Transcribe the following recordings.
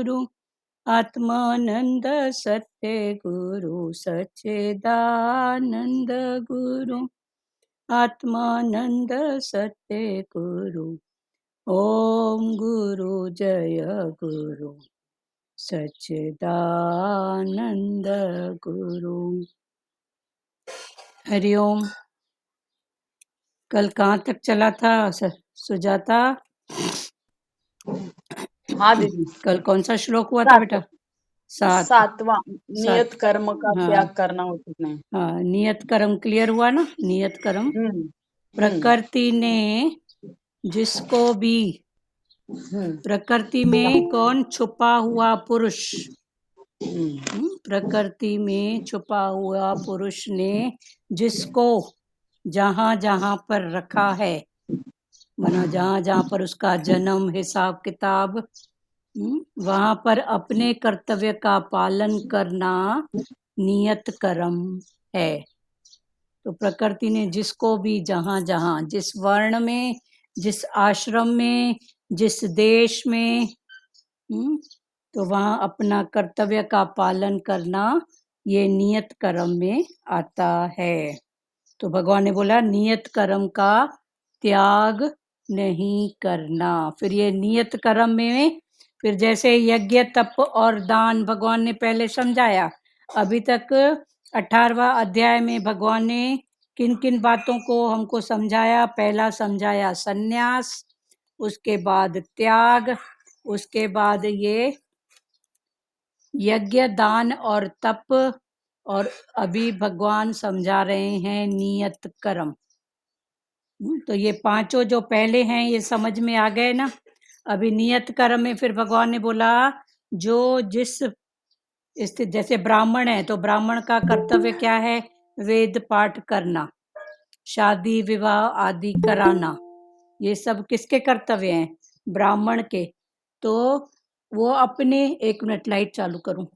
गुरु आत्मानंद सत्य गुरु सच्चिदानंद गुरु आत्मानंद सत्य गुरु ओम गुरु जय गुरु सच्चिदानंद गुरु। हरिओम। कल कहाँ तक चला था सुजाता? हाँ दीदी, कल कौन सा श्लोक हुआ था बेटा? 7। 7वां नियत 7। कर्म का हाँ त्याग करना उचित नहीं। हाँ, नियत कर्म क्लियर हुआ ना? नियत कर्म। प्रकृति ने जिसको भी, प्रकृति में कौन छुपा हुआ पुरुष, प्रकृति में छुपा हुआ पुरुष ने जिसको जहां जहां पर रखा है, मानो जहां जहां पर उसका जन्म, हिसाब किताब, वहां पर अपने कर्तव्य का पालन करना नियत कर्म है। तो प्रकृति ने जिसको भी जहां जहां, जिस वर्ण में, जिस आश्रम में, जिस देश में, तो वहां अपना कर्तव्य का पालन करना ये नियत कर्म में आता है। तो भगवान ने बोला नियत कर्म का त्याग नहीं करना। फिर ये नियत कर्म में फिर जैसे यज्ञ, तप और दान भगवान ने पहले समझाया। अभी तक 18वां अध्याय में भगवान ने किन किन बातों को हमको समझाया? पहला समझाया सन्यास, उसके बाद त्याग, उसके बाद ये यज्ञ, दान और तप, और अभी भगवान समझा रहे हैं नियत कर्म। तो ये पांचों जो पहले हैं ये समझ में आ गए ना। अभी नियत कर्म में फिर भगवान ने बोला जो जिस स्थिति, जैसे ब्राह्मण है तो ब्राह्मण का कर्तव्य क्या है? वेद पाठ करना, शादी विवाह आदि कराना, ये सब किसके कर्तव्य हैं? ब्राह्मण के। तो वो अपने, एक मिनट लाइट चालू करूं।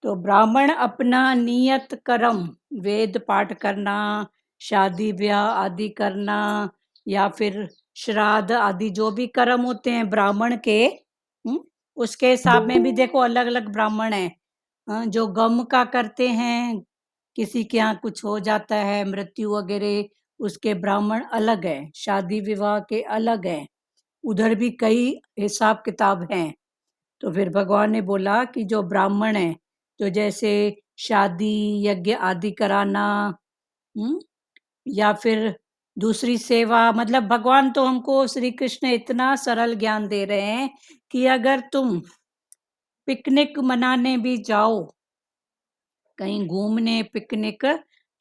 तो ब्राह्मण अपना नियत कर्म, वेद पाठ करना, शादी ब्याह आदि करना, या फिर श्राद्ध आदि जो भी कर्म होते हैं ब्राह्मण के, उसके हिसाब में भी देखो अलग अलग ब्राह्मण हैं। जो गम का करते हैं, किसी के यहाँ कुछ हो जाता है, मृत्यु वगैरह, उसके ब्राह्मण अलग है। शादी विवाह के अलग है, उधर भी कई हिसाब किताब हैं। तो फिर भगवान ने बोला कि जो ब्राह्मण है, तो जैसे शादी यज्ञ आदि कराना, या फिर दूसरी सेवा, मतलब भगवान तो हमको, श्री कृष्ण इतना सरल ज्ञान दे रहे हैं कि अगर तुम पिकनिक मनाने भी जाओ, कहीं घूमने पिकनिक,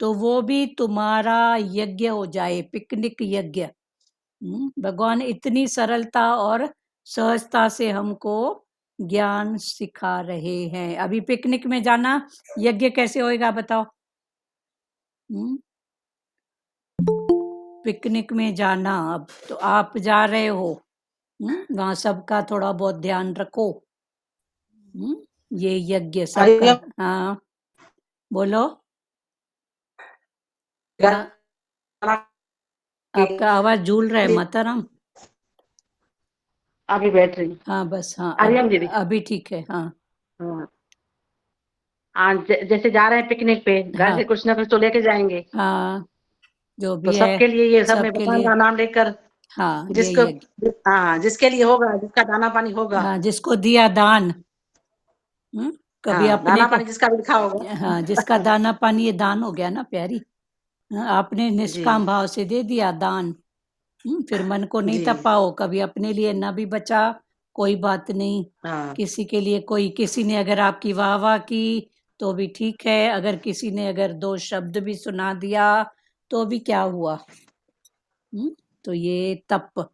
तो वो भी तुम्हारा यज्ञ हो जाए, पिकनिक यज्ञ। भगवान इतनी सरलता और सहजता से हमको ज्ञान सिखा रहे हैं। अभी पिकनिक में जाना यज्ञ कैसे होएगा बताओ? पिकनिक में जाना, अब तो आप जा रहे हो, वहां सबका थोड़ा बहुत ध्यान रखो। ये यज्ञ सबका। हाँ बोलो। हाँ, आपका आवाज झूल रहा है माताराम। अभी बैठ रही। हाँ बस, हाँ हरिओम दीदी। अभी ठीक है। हाँ आज जैसे जा रहे हैं पिकनिक पे, घर से कुछ ना कुछ तो लेके जाएंगे। हाँ जो तो भी है सबके लिए ये सब में सबके भगवान लिए। का नाम लेकर, हाँ ये जिसको, यज्ञ, हाँ जिसके लिए होगा, जिसका दाना पानी होगा, हाँ जिसको दिया दान, कभी हाँ अपने दाना को, पानी जिसका भी लिखा होगा। हाँ जिसका दाना पानी ये दान हो गया ना प्यारी। आपने जी निष्काम भाव से दे दिया दान। फिर मन को नहीं जी। तपाओ, कभी अपने लिए ना भी बचा कोई बात नहीं, हाँ किसी के लिए, कोई किसी ने अगर आपकी वाह वाह की तो भी ठीक है, अगर किसी ने अगर दो शब्द भी सुना दिया तो भी क्या हुआ? तो ये तप।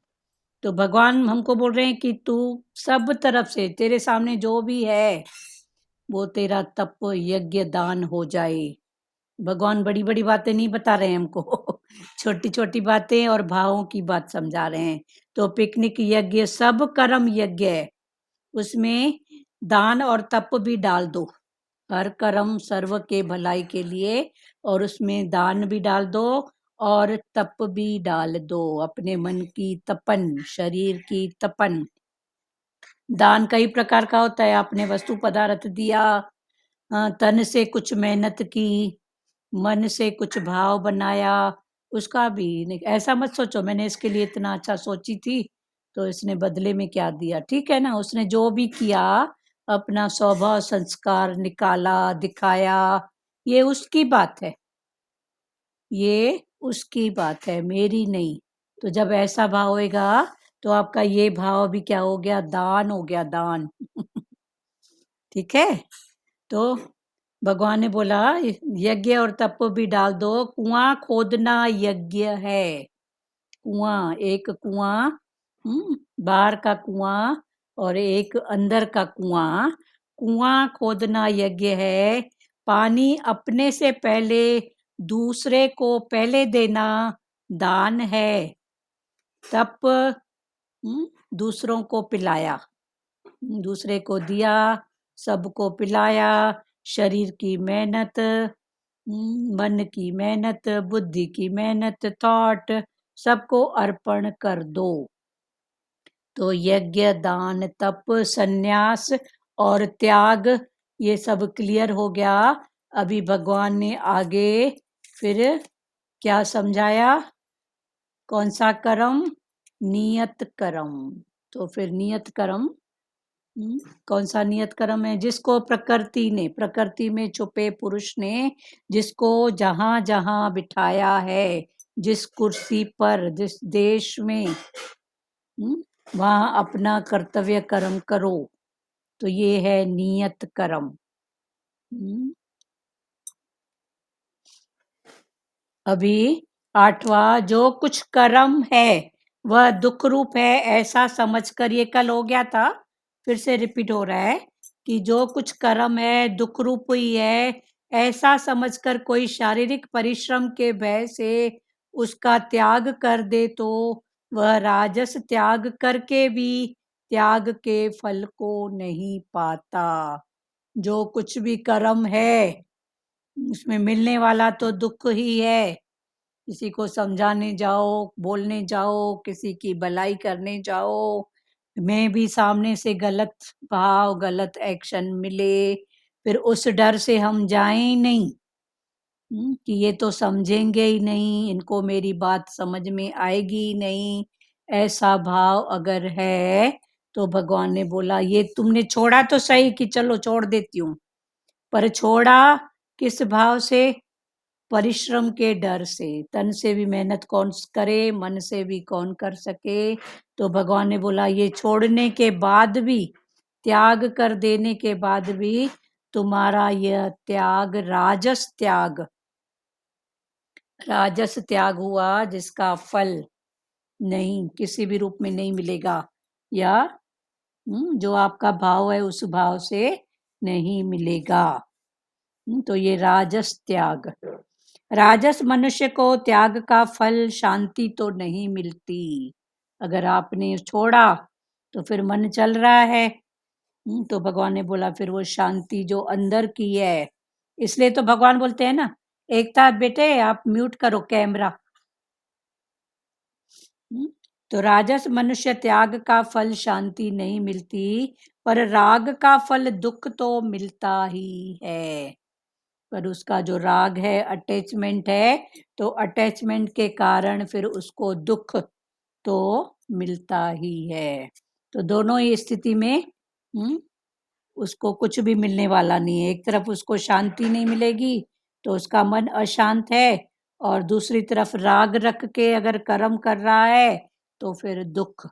तो भगवान हमको बोल रहे हैं कि तू सब तरफ से, तेरे सामने जो भी है वो तेरा तप यज्ञ दान हो जाए। भगवान बड़ी बड़ी बातें नहीं बता रहे हैं हमको छोटी छोटी बातें और भावों की बात समझा रहे हैं। तो पिकनिक यज्ञ सब कर्म यज्ञ है, उसमें दान और तप भी डाल दो। हर कर्म सर्व के भलाई के लिए, और उसमें दान भी डाल दो और तप भी डाल दो, अपने मन की तपन, शरीर की तपन। दान कई प्रकार का होता है। आपने वस्तु पदार्थ दिया, तन से कुछ मेहनत की, मन से कुछ भाव बनाया, उसका भी ऐसा मत सोचो मैंने इसके लिए इतना अच्छा सोची थी तो इसने बदले में क्या दिया। ठीक है ना, उसने जो भी किया अपना स्वभाव संस्कार निकाला, दिखाया, ये उसकी बात है, ये उसकी बात है, मेरी नहीं। तो जब ऐसा भाव होएगा तो आपका ये भाव भी क्या हो गया, दान हो गया, दान। ठीक है, तो भगवान ने बोला यज्ञ और तप भी डाल दो, कुआं खोदना यज्ञ है। कुआं, एक कुआं, बाहर का कुआं और एक अंदर का कुआं। कुआं खोदना यज्ञ है, पानी अपने से पहले दूसरे को पहले देना दान है। तप, दूसरों को पिलाया, दूसरे को दिया, सबको पिलाया, शरीर की मेहनत, मन की मेहनत, बुद्धि की मेहनत, थॉट, सबको अर्पण कर दो। तो यज्ञ, दान, तप, संन्यास और त्याग, ये सब क्लियर हो गया। अभी भगवान ने आगे फिर क्या समझाया, कौन सा कर्म, नियत कर्म। तो फिर नियत कर्म, कौन सा नियत कर्म है, जिसको प्रकृति ने, प्रकृति में छुपे पुरुष ने जिसको जहां जहां बिठाया है, जिस कुर्सी पर, जिस देश में, वहां अपना कर्तव्य कर्म करो। तो ये है नियत कर्म। अभी 8वां, जो कुछ कर्म है वह दुख रूप है ऐसा समझकर, ये कल हो गया था, फिर से रिपीट हो रहा है कि जो कुछ कर्म है दुख रूप ही है ऐसा समझकर कोई शारीरिक परिश्रम के भय से उसका त्याग कर दे तो वह राजस त्याग करके भी त्याग के फल को नहीं पाता। जो कुछ भी कर्म है उसमें मिलने वाला तो दुख ही है। किसी को समझाने जाओ, बोलने जाओ, किसी की भलाई करने जाओ, मैं भी सामने से गलत भाव, गलत एक्शन मिले, फिर उस डर से हम जाएं ही नहीं, कि ये तो समझेंगे ही नहीं, इनको मेरी बात समझ में आएगी ही नहीं, ऐसा भाव अगर है तो भगवान ने बोला ये तुमने छोड़ा तो सही कि चलो छोड़ देती हूँ, पर छोड़ा किस भाव से, परिश्रम के डर से। तन से भी मेहनत कौन करे, मन से भी कौन कर सके। तो भगवान ने बोला ये छोड़ने के बाद भी, त्याग कर देने के बाद भी तुम्हारा यह त्याग राजस त्याग, राजस त्याग हुआ जिसका फल नहीं, किसी भी रूप में नहीं मिलेगा, या जो आपका भाव है उस भाव से नहीं मिलेगा। तो ये राजस त्याग, राजस मनुष्य को त्याग का फल शांति तो नहीं मिलती। अगर आपने छोड़ा तो फिर मन चल रहा है, तो भगवान ने बोला फिर वो शांति जो अंदर की है, इसलिए तो भगवान बोलते हैं ना, एकता बेटे आप म्यूट करो कैमरा। तो राजस मनुष्य त्याग का फल शांति नहीं मिलती, पर राग का फल दुख तो मिलता ही है। पर उसका जो राग है, अटैचमेंट है, तो अटैचमेंट के कारण फिर उसको दुख तो मिलता ही है। तो दोनों ही स्थिति में उसको कुछ भी मिलने वाला नहीं है। एक तरफ उसको शांति नहीं मिलेगी तो उसका मन अशांत है, और दूसरी तरफ राग रख के अगर कर्म कर रहा है तो फिर दुख।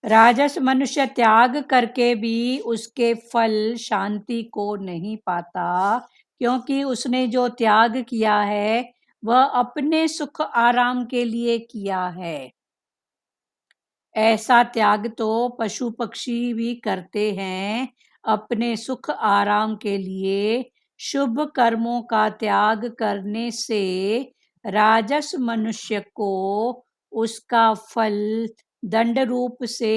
राजस मनुष्य त्याग करके भी उसके फल शांति को नहीं पाता, क्योंकि उसने जो त्याग किया है वह अपने सुख आराम के लिए किया है। ऐसा त्याग तो पशु पक्षी भी करते हैं, अपने सुख आराम के लिए। शुभ कर्मों का त्याग करने से राजस मनुष्य को उसका फल दंड रूप से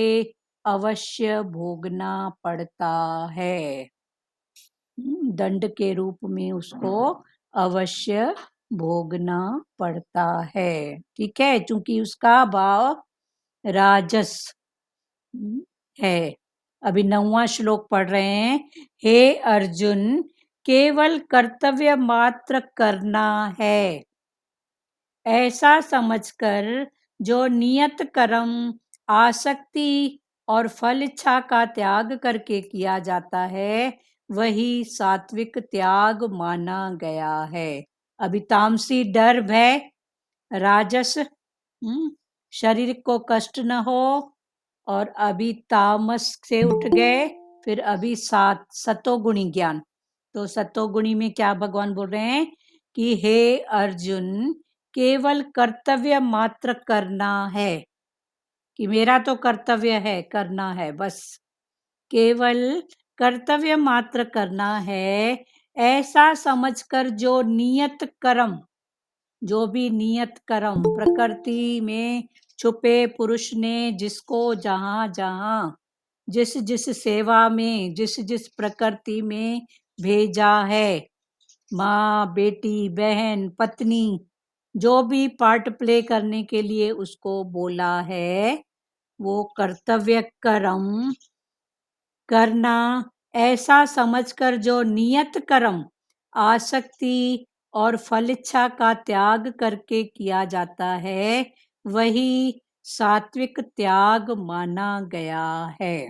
अवश्य भोगना पड़ता है। दंड के रूप में उसको अवश्य भोगना पड़ता है। ठीक है, क्योंकि उसका भाव राजस है। अभी 9वां श्लोक पढ़ रहे हैं। हे अर्जुन, केवल कर्तव्य मात्र करना है, ऐसा समझकर जो नियत कर्म, आसक्ति और फल इच्छा का त्याग करके किया जाता है, वही सात्विक त्याग माना गया है। अभी तामसी डर भय, राजस शरीर को कष्ट न हो, और अभी तामस से उठ गए, फिर अभी सतोगुणी ज्ञान। तो सतोगुणी में क्या भगवान बोल रहे हैं कि हे अर्जुन, केवल कर्तव्य मात्र करना है, कि मेरा तो कर्तव्य है, करना है, बस केवल कर्तव्य मात्र करना है, ऐसा समझकर जो नियत कर्म, जो भी नियत कर्म प्रकृति में छुपे पुरुष ने जिसको जहाँ जहाँ जिस जिस सेवा में जिस जिस प्रकृति में भेजा है, माँ, बेटी, बहन, पत्नी, जो भी पार्ट प्ले करने के लिए उसको बोला है, वो कर्तव्य कर्म करना, ऐसा समझकर जो नियत कर्म, आसक्ति और फल इच्छा का त्याग करके किया जाता है, वही सात्विक त्याग माना गया है।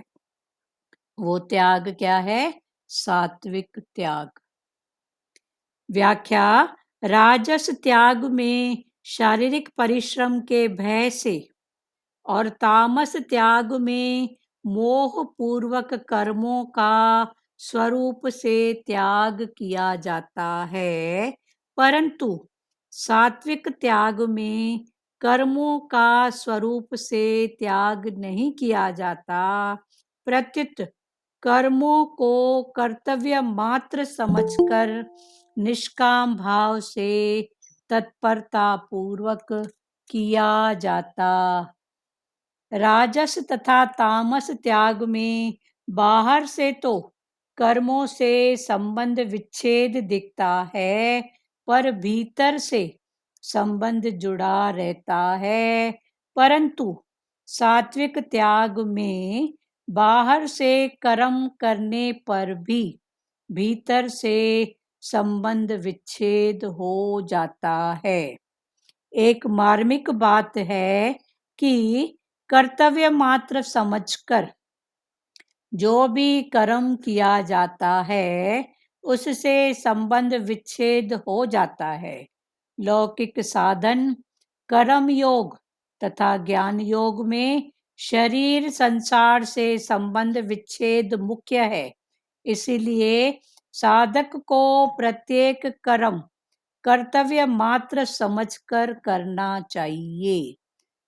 वो त्याग क्या है? सात्विक त्याग। व्याख्या: राजस त्याग में शारीरिक परिश्रम के भय से और तामस त्याग में मोह पूर्वक कर्मों का स्वरूप से त्याग किया जाता है, परंतु सात्विक त्याग में कर्मों का स्वरूप से त्याग नहीं किया जाता, प्रत्युत कर्मों को कर्तव्य मात्र समझकर निष्काम भाव से तत्परता पूर्वक किया जाता। राजस तथा तामस त्याग में बाहर से तो कर्मों से संबंध विच्छेद दिखता है, पर भीतर से संबंध जुड़ा रहता है, परंतु सात्विक त्याग में बाहर से कर्म करने पर भी भीतर से संबंध विच्छेद हो जाता है। एक मार्मिक बात है कि कर्तव्य मात्र समझकर जो भी कर्म किया जाता है, उससे संबंध विच्छेद हो जाता है। लौकिक साधन, कर्म योग तथा ज्ञान योग में शरीर संसार से संबंध विच्छेद मुख्य है। इसीलिए साधक को प्रत्येक कर्म कर्तव्य मात्र समझकर करना चाहिए।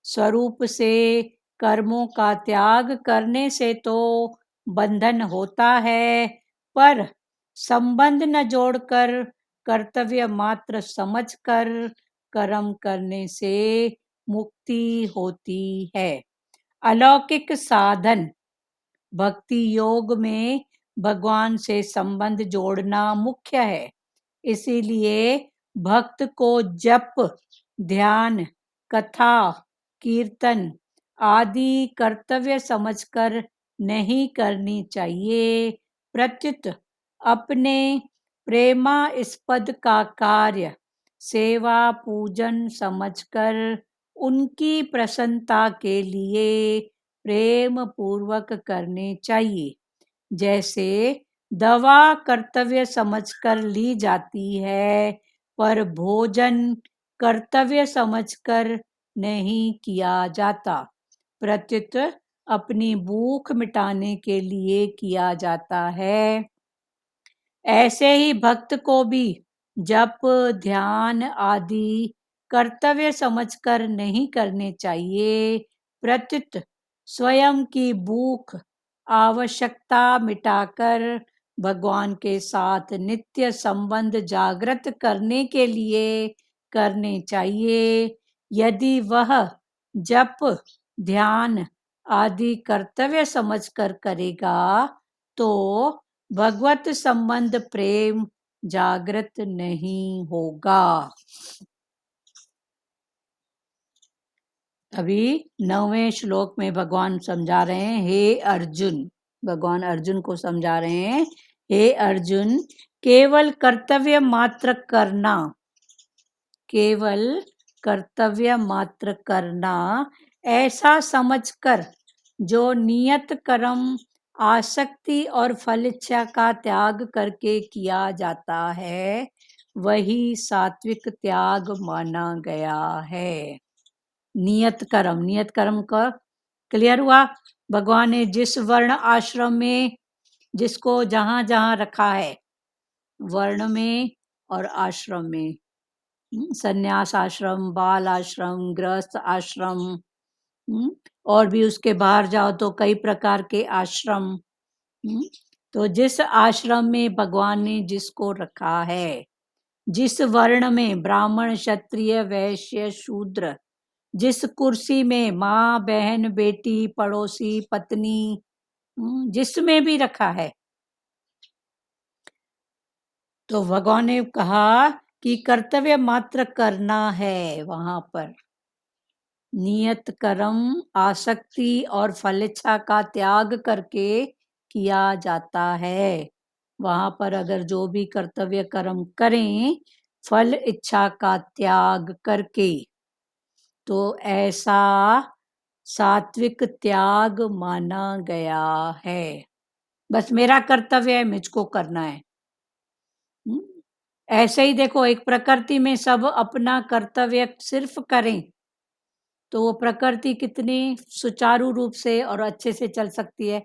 स्वरूप से कर्मों का त्याग करने से तो बंधन होता है, पर संबंध न जोड़कर कर्तव्य मात्र समझकर कर्म करने से मुक्ति होती है। अलौकिक साधन, भक्ति योग में भगवान से संबंध जोड़ना मुख्य है। इसीलिए भक्त को जप, ध्यान, कथा, कीर्तन आदि कर्तव्य समझकर नहीं करनी चाहिए, प्रत्युत अपने प्रेमास्पद का कार्य सेवा पूजन समझकर उनकी प्रसन्नता के लिए प्रेम पूर्वक करने चाहिए। जैसे दवा कर्तव्य समझकर ली जाती है, पर भोजन कर्तव्य समझकर नहीं किया जाता, प्रत्युत अपनी भूख मिटाने के लिए किया जाता है। ऐसे ही भक्त को भी जप, ध्यान आदि कर्तव्य समझकर नहीं करने चाहिए, प्रत्युत स्वयं की भूख, आवश्यकता मिटाकर भगवान के साथ नित्य संबंध जागृत करने के लिए करने चाहिए। यदि वह जप, ध्यान आदि कर्तव्य समझकर करेगा, तो भगवत संबंध प्रेम जागृत नहीं होगा। अभी 9वें श्लोक में भगवान समझा रहे हैं, हे अर्जुन, भगवान अर्जुन को समझा रहे हैं, हे अर्जुन, केवल कर्तव्य मात्र करना, केवल कर्तव्य मात्र करना, ऐसा समझकर जो नियत कर्म आसक्ति और फल इच्छा का त्याग करके किया जाता है, वही सात्विक त्याग माना गया है। नियत कर्म का क्लियर हुआ। भगवान ने जिस वर्ण आश्रम में, जिसको जहां जहां रखा है, वर्ण में और आश्रम में, संन्यास आश्रम, बाल आश्रम, गृहस्थ आश्रम, और भी उसके बाहर जाओ तो कई प्रकार के आश्रम। तो जिस आश्रम में भगवान ने जिसको रखा है, जिस वर्ण में, ब्राह्मण, क्षत्रिय, वैश्य, शूद्र, जिस कुर्सी में, माँ, बहन, बेटी, पड़ोसी, पत्नी, जिसमें भी रखा है, तो भगवान ने कहा कि कर्तव्य मात्र करना है। वहां पर नियत कर्म आसक्ति और फलेच्छा का त्याग करके किया जाता है। वहां पर अगर जो भी कर्तव्य कर्म करें फल इच्छा का त्याग करके, तो ऐसा सात्विक त्याग माना गया है। बस मेरा कर्तव्य है, मुझको करना है। ऐसे ही देखो, एक प्रकृति में सब अपना कर्तव्य सिर्फ करें तो वो प्रकृति कितनी सुचारू रूप से और अच्छे से चल सकती है।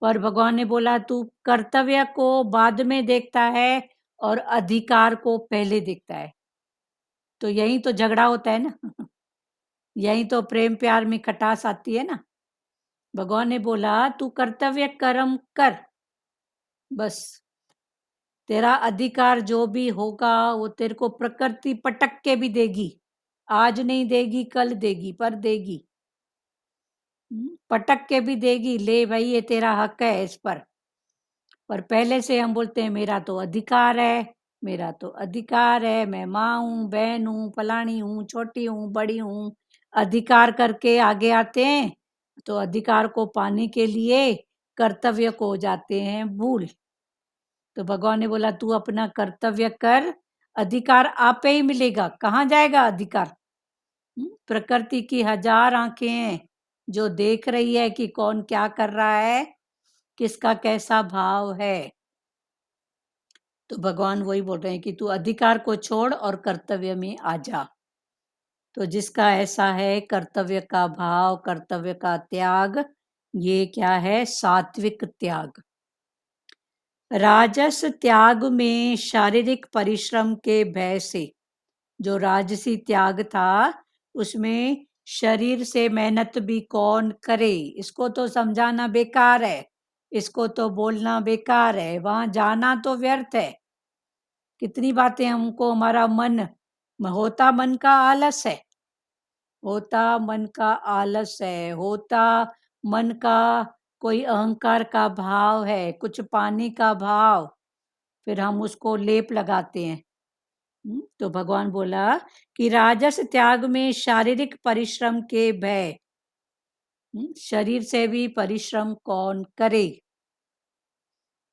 पर भगवान ने बोला तू कर्तव्य को बाद में देखता है और अधिकार को पहले देखता है, तो यही तो झगड़ा होता है ना। यही तो प्रेम प्यार में खटास आती है ना। भगवान ने बोला तू कर्तव्य कर्म कर, बस तेरा अधिकार जो भी होगा वो तेरे को प्रकृति पटक के भी देगी। आज नहीं देगी, कल देगी, पर देगी। पटक के भी देगी, ले भाई ये तेरा हक है इस पर पहले से हम बोलते हैं मेरा तो अधिकार है, मेरा तो अधिकार है, मैं माँ हूँ, बहन हूँ, फलानी हूँ, छोटी हूँ, बड़ी हूँ, अधिकार करके आगे आते हैं। तो अधिकार को पाने के लिए कर्तव्य को जाते हैं भूल। तो भगवान ने बोला तू अपना कर्तव्य कर, अधिकार आपे ही मिलेगा। कहाँ जाएगा अधिकार? प्रकृति की 1000 आंखें हैं जो देख रही है कि कौन क्या कर रहा है, किसका कैसा भाव है। तो भगवान वही बोल रहे हैं कि तू अधिकार को छोड़ और कर्तव्य में आ जा। तो जिसका ऐसा है कर्तव्य का भाव, कर्तव्य का त्याग, ये क्या है? सात्विक त्याग। राजस त्याग में शारीरिक परिश्रम के भय से, जो राजसी त्याग था उसमें शरीर से मेहनत भी कौन करे, इसको तो समझाना बेकार है, इसको तो बोलना बेकार है, वहां जाना तो व्यर्थ है। कितनी बातें हमको हमारा मन होता, मन का आलस है, होता मन का आलस है, होता मन का कोई अहंकार का भाव है, कुछ पाने का भाव, फिर हम उसको लेप लगाते हैं। तो भगवान बोला कि राजस त्याग में शारीरिक परिश्रम के भय, शरीर से भी परिश्रम कौन करे।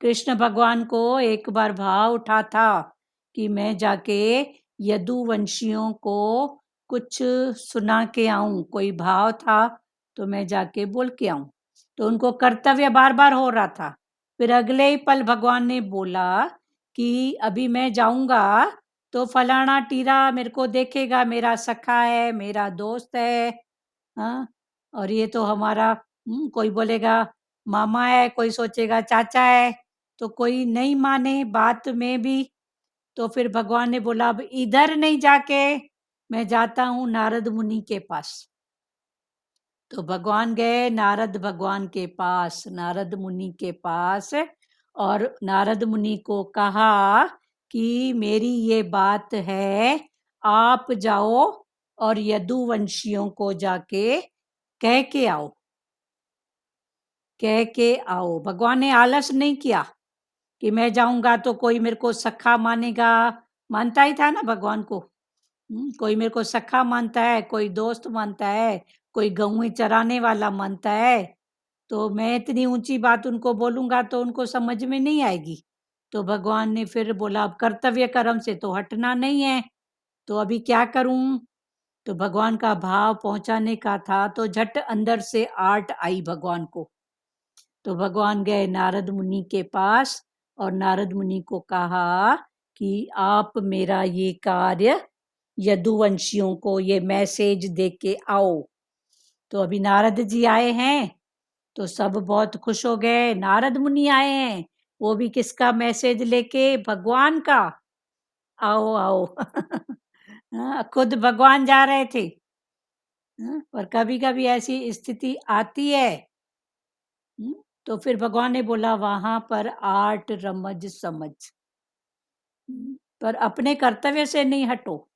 कृष्ण भगवान को एक बार भाव उठा था कि मैं जाके यदुवंशियों को कुछ सुना के आऊं, कोई भाव था तो मैं जाके बोल के आऊं। तो उनको कर्तव्य बार बार हो रहा था। फिर अगले ही पल भगवान ने बोला कि अभी मैं जाऊंगा तो फलाना टीरा मेरे को देखेगा, मेरा सखा है, मेरा दोस्त है, हाँ, और ये तो हमारा कोई बोलेगा मामा है, कोई सोचेगा चाचा है, तो कोई नहीं माने बात में भी। तो फिर भगवान ने बोला अब इधर नहीं जाके मैं जाता हूँ नारद मुनि के पास। तो भगवान गए नारद भगवान के पास, नारद मुनि के पास, और नारद मुनि को कहा कि मेरी ये बात है, आप जाओ और यदुवंशियों को जाके कह के आओ, कह के आओ। भगवान ने आलस नहीं किया, कि मैं जाऊंगा तो कोई मेरे को सखा मानेगा, मानता ही था ना भगवान को। कोई मेरे को सखा मानता है, कोई दोस्त मानता है, कोई गेहूं चराने वाला मानता है। तो मैं इतनी ऊंची बात उनको बोलूंगा तो उनको समझ में नहीं आएगी। तो भगवान ने फिर बोला अब कर्तव्य कर्म से तो हटना नहीं है, तो अभी क्या करूं। तो भगवान का भाव पहुंचाने का था, तो झट अंदर से आर्ट आई भगवान को। तो भगवान गए नारद मुनि के पास और नारद मुनि को कहा कि आप मेरा ये कार्य यदुवंशियों को ये मैसेज दे के आओ। तो अभी नारद जी आए हैं, तो सब बहुत खुश हो गए। नारद मुनि आए हैं, वो भी किसका मैसेज लेके, भगवान का। आओ आओ हाँ, खुद भगवान जा रहे थे। हाँ, पर कभी कभी ऐसी स्थिति आती है। तो फिर भगवान ने बोला वहां पर आर्ट रमज समझ, पर अपने कर्तव्य से नहीं हटो।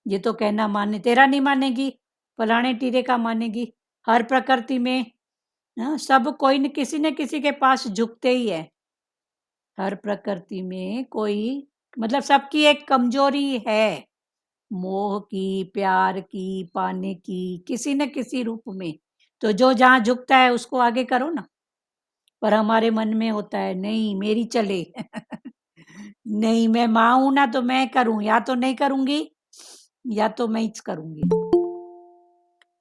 ये तो कहना माने, तेरा नहीं मानेगी, फलाने टीरे का मानेगी। हर प्रकृति में सब कोई न किसी के पास झुकते ही है। हर प्रकृति में कोई, मतलब सबकी एक कमजोरी है, मोह की, प्यार की, पाने की, किसी न किसी रूप में। तो जो जहां झुकता है उसको आगे करो ना। पर हमारे मन में होता है नहीं मेरी चले नहीं मैं माँ हूं ना, तो मैं करूं, या तो नहीं करूंगी या तो मैं ही करूंगी।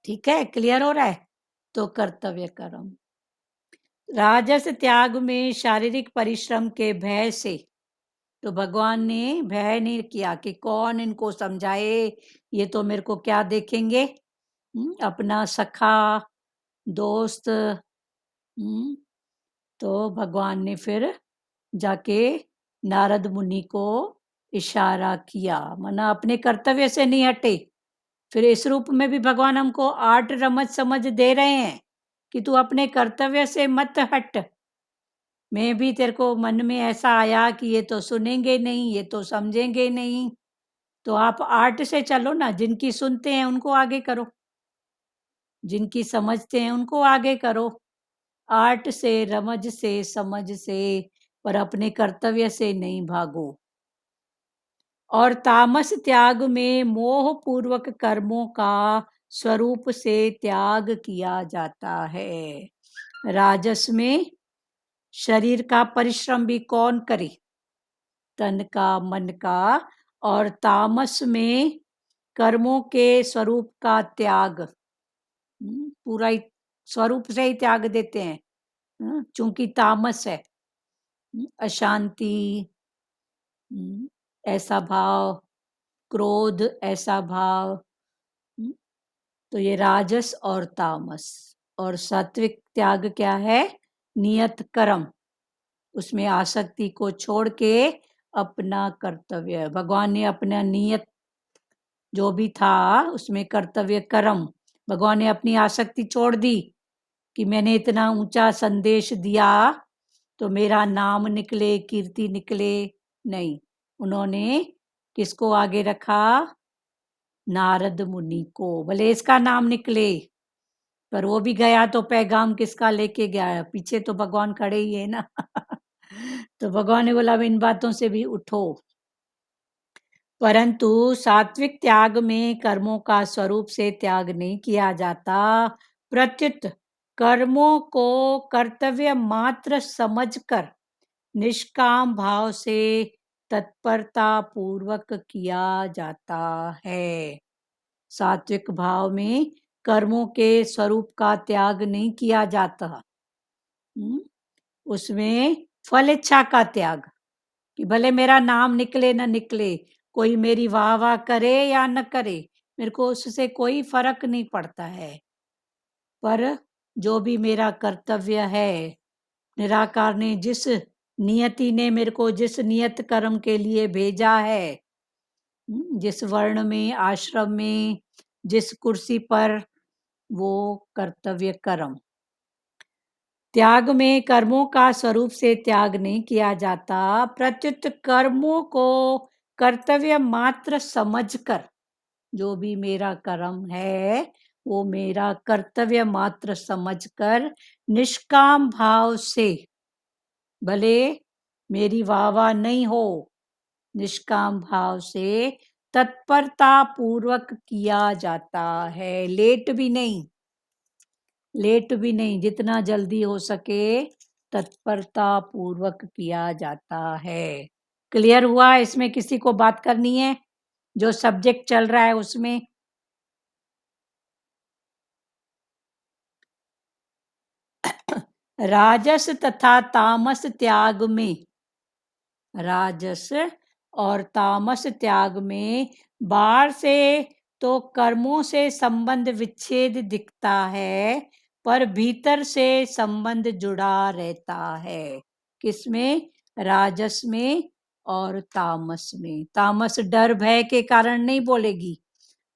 ठीक है, क्लियर हो रहा है। तो कर्तव्य कर्म, राजस त्याग में शारीरिक परिश्रम के भय से, तो भगवान ने भय नहीं किया कि कौन इनको समझाए, ये तो मेरे को क्या देखेंगे। अपना सखा दोस्त। तो भगवान ने फिर जाके नारद मुनि को इशारा किया, माना अपने कर्तव्य से नहीं हटे। फिर इस रूप में भी भगवान हमको आर्ट रमज समझ दे रहे हैं कि तू अपने कर्तव्य से मत हट। मैं भी तेरे को मन में ऐसा आया कि ये तो सुनेंगे नहीं, ये तो समझेंगे नहीं, तो आप आर्ट से चलो ना। जिनकी सुनते हैं उनको आगे करो, जिनकी समझते हैं उनको आगे करो। आर्ट से, रमज से, समझ से, पर अपने कर्तव्य से नहीं भागो। और तामस त्याग में मोह पूर्वक कर्मों का स्वरूप से त्याग किया जाता है। राजस में शरीर का परिश्रम भी कौन करे, तन का, मन का। और तामस में कर्मों के स्वरूप का त्याग, पूरा ही स्वरूप से ही त्याग देते हैं। चूंकि तामस है, अशांति, ऐसा भाव, क्रोध ऐसा भाव। तो ये राजस और तामस। और सात्विक त्याग क्या है, नियत कर्म, उसमें आसक्ति को छोड़ के अपना कर्तव्य। भगवान ने अपना नियत जो भी था उसमें कर्तव्य कर्म, भगवान ने अपनी आसक्ति छोड़ दी कि मैंने इतना ऊंचा संदेश दिया तो मेरा नाम निकले, कीर्ति निकले। नहीं, उन्होंने किसको आगे रखा, नारद मुनि को। भले इसका नाम निकले, पर वो भी गया तो पैगाम किसका लेके गया, पीछे तो भगवान खड़े ही है ना तो भगवान ने बोला इन बातों से भी उठो। परंतु सात्विक त्याग में कर्मों का स्वरूप से त्याग नहीं किया जाता, प्रत्युत कर्मों को कर्तव्य मात्र समझकर निष्काम भाव से तत्परता पूर्वक किया जाता है। सात्विक भाव में कर्मों के स्वरूप का त्याग नहीं किया जाता। उसमें फल इच्छा का त्याग, कि भले मेरा नाम निकले न निकले, कोई मेरी वाह वाह करे या न करे, मेरे को उससे कोई फर्क नहीं पड़ता है। पर जो भी मेरा कर्तव्य है, निराकार ने जिस नियति ने मेरे को जिस नियत कर्म के लिए भेजा है, जिस वर्ण में, आश्रम में, जिस कुर्सी पर, वो कर्तव्य कर्म। त्याग में कर्मों का स्वरूप से त्याग नहीं किया जाता, प्रत्युत कर्मों को कर्तव्य मात्र समझकर, जो भी मेरा कर्म है वो मेरा कर्तव्य मात्र समझकर निष्काम भाव से, भले मेरी वाह नहीं हो, निष्काम भाव से तत्परता पूर्वक किया जाता है, लेट भी नहीं, जितना जल्दी हो सके तत्परता पूर्वक किया जाता है। क्लियर हुआ? इसमें किसी को बात करनी है जो सब्जेक्ट चल रहा है उसमें? राजस तथा तामस त्याग में, राजस और तामस त्याग में बाहर से तो कर्मों से संबंध विच्छेद दिखता है, पर भीतर से संबंध जुड़ा रहता है। किसमें? राजस में और तामस में। तामस डर भय के कारण नहीं बोलेगी,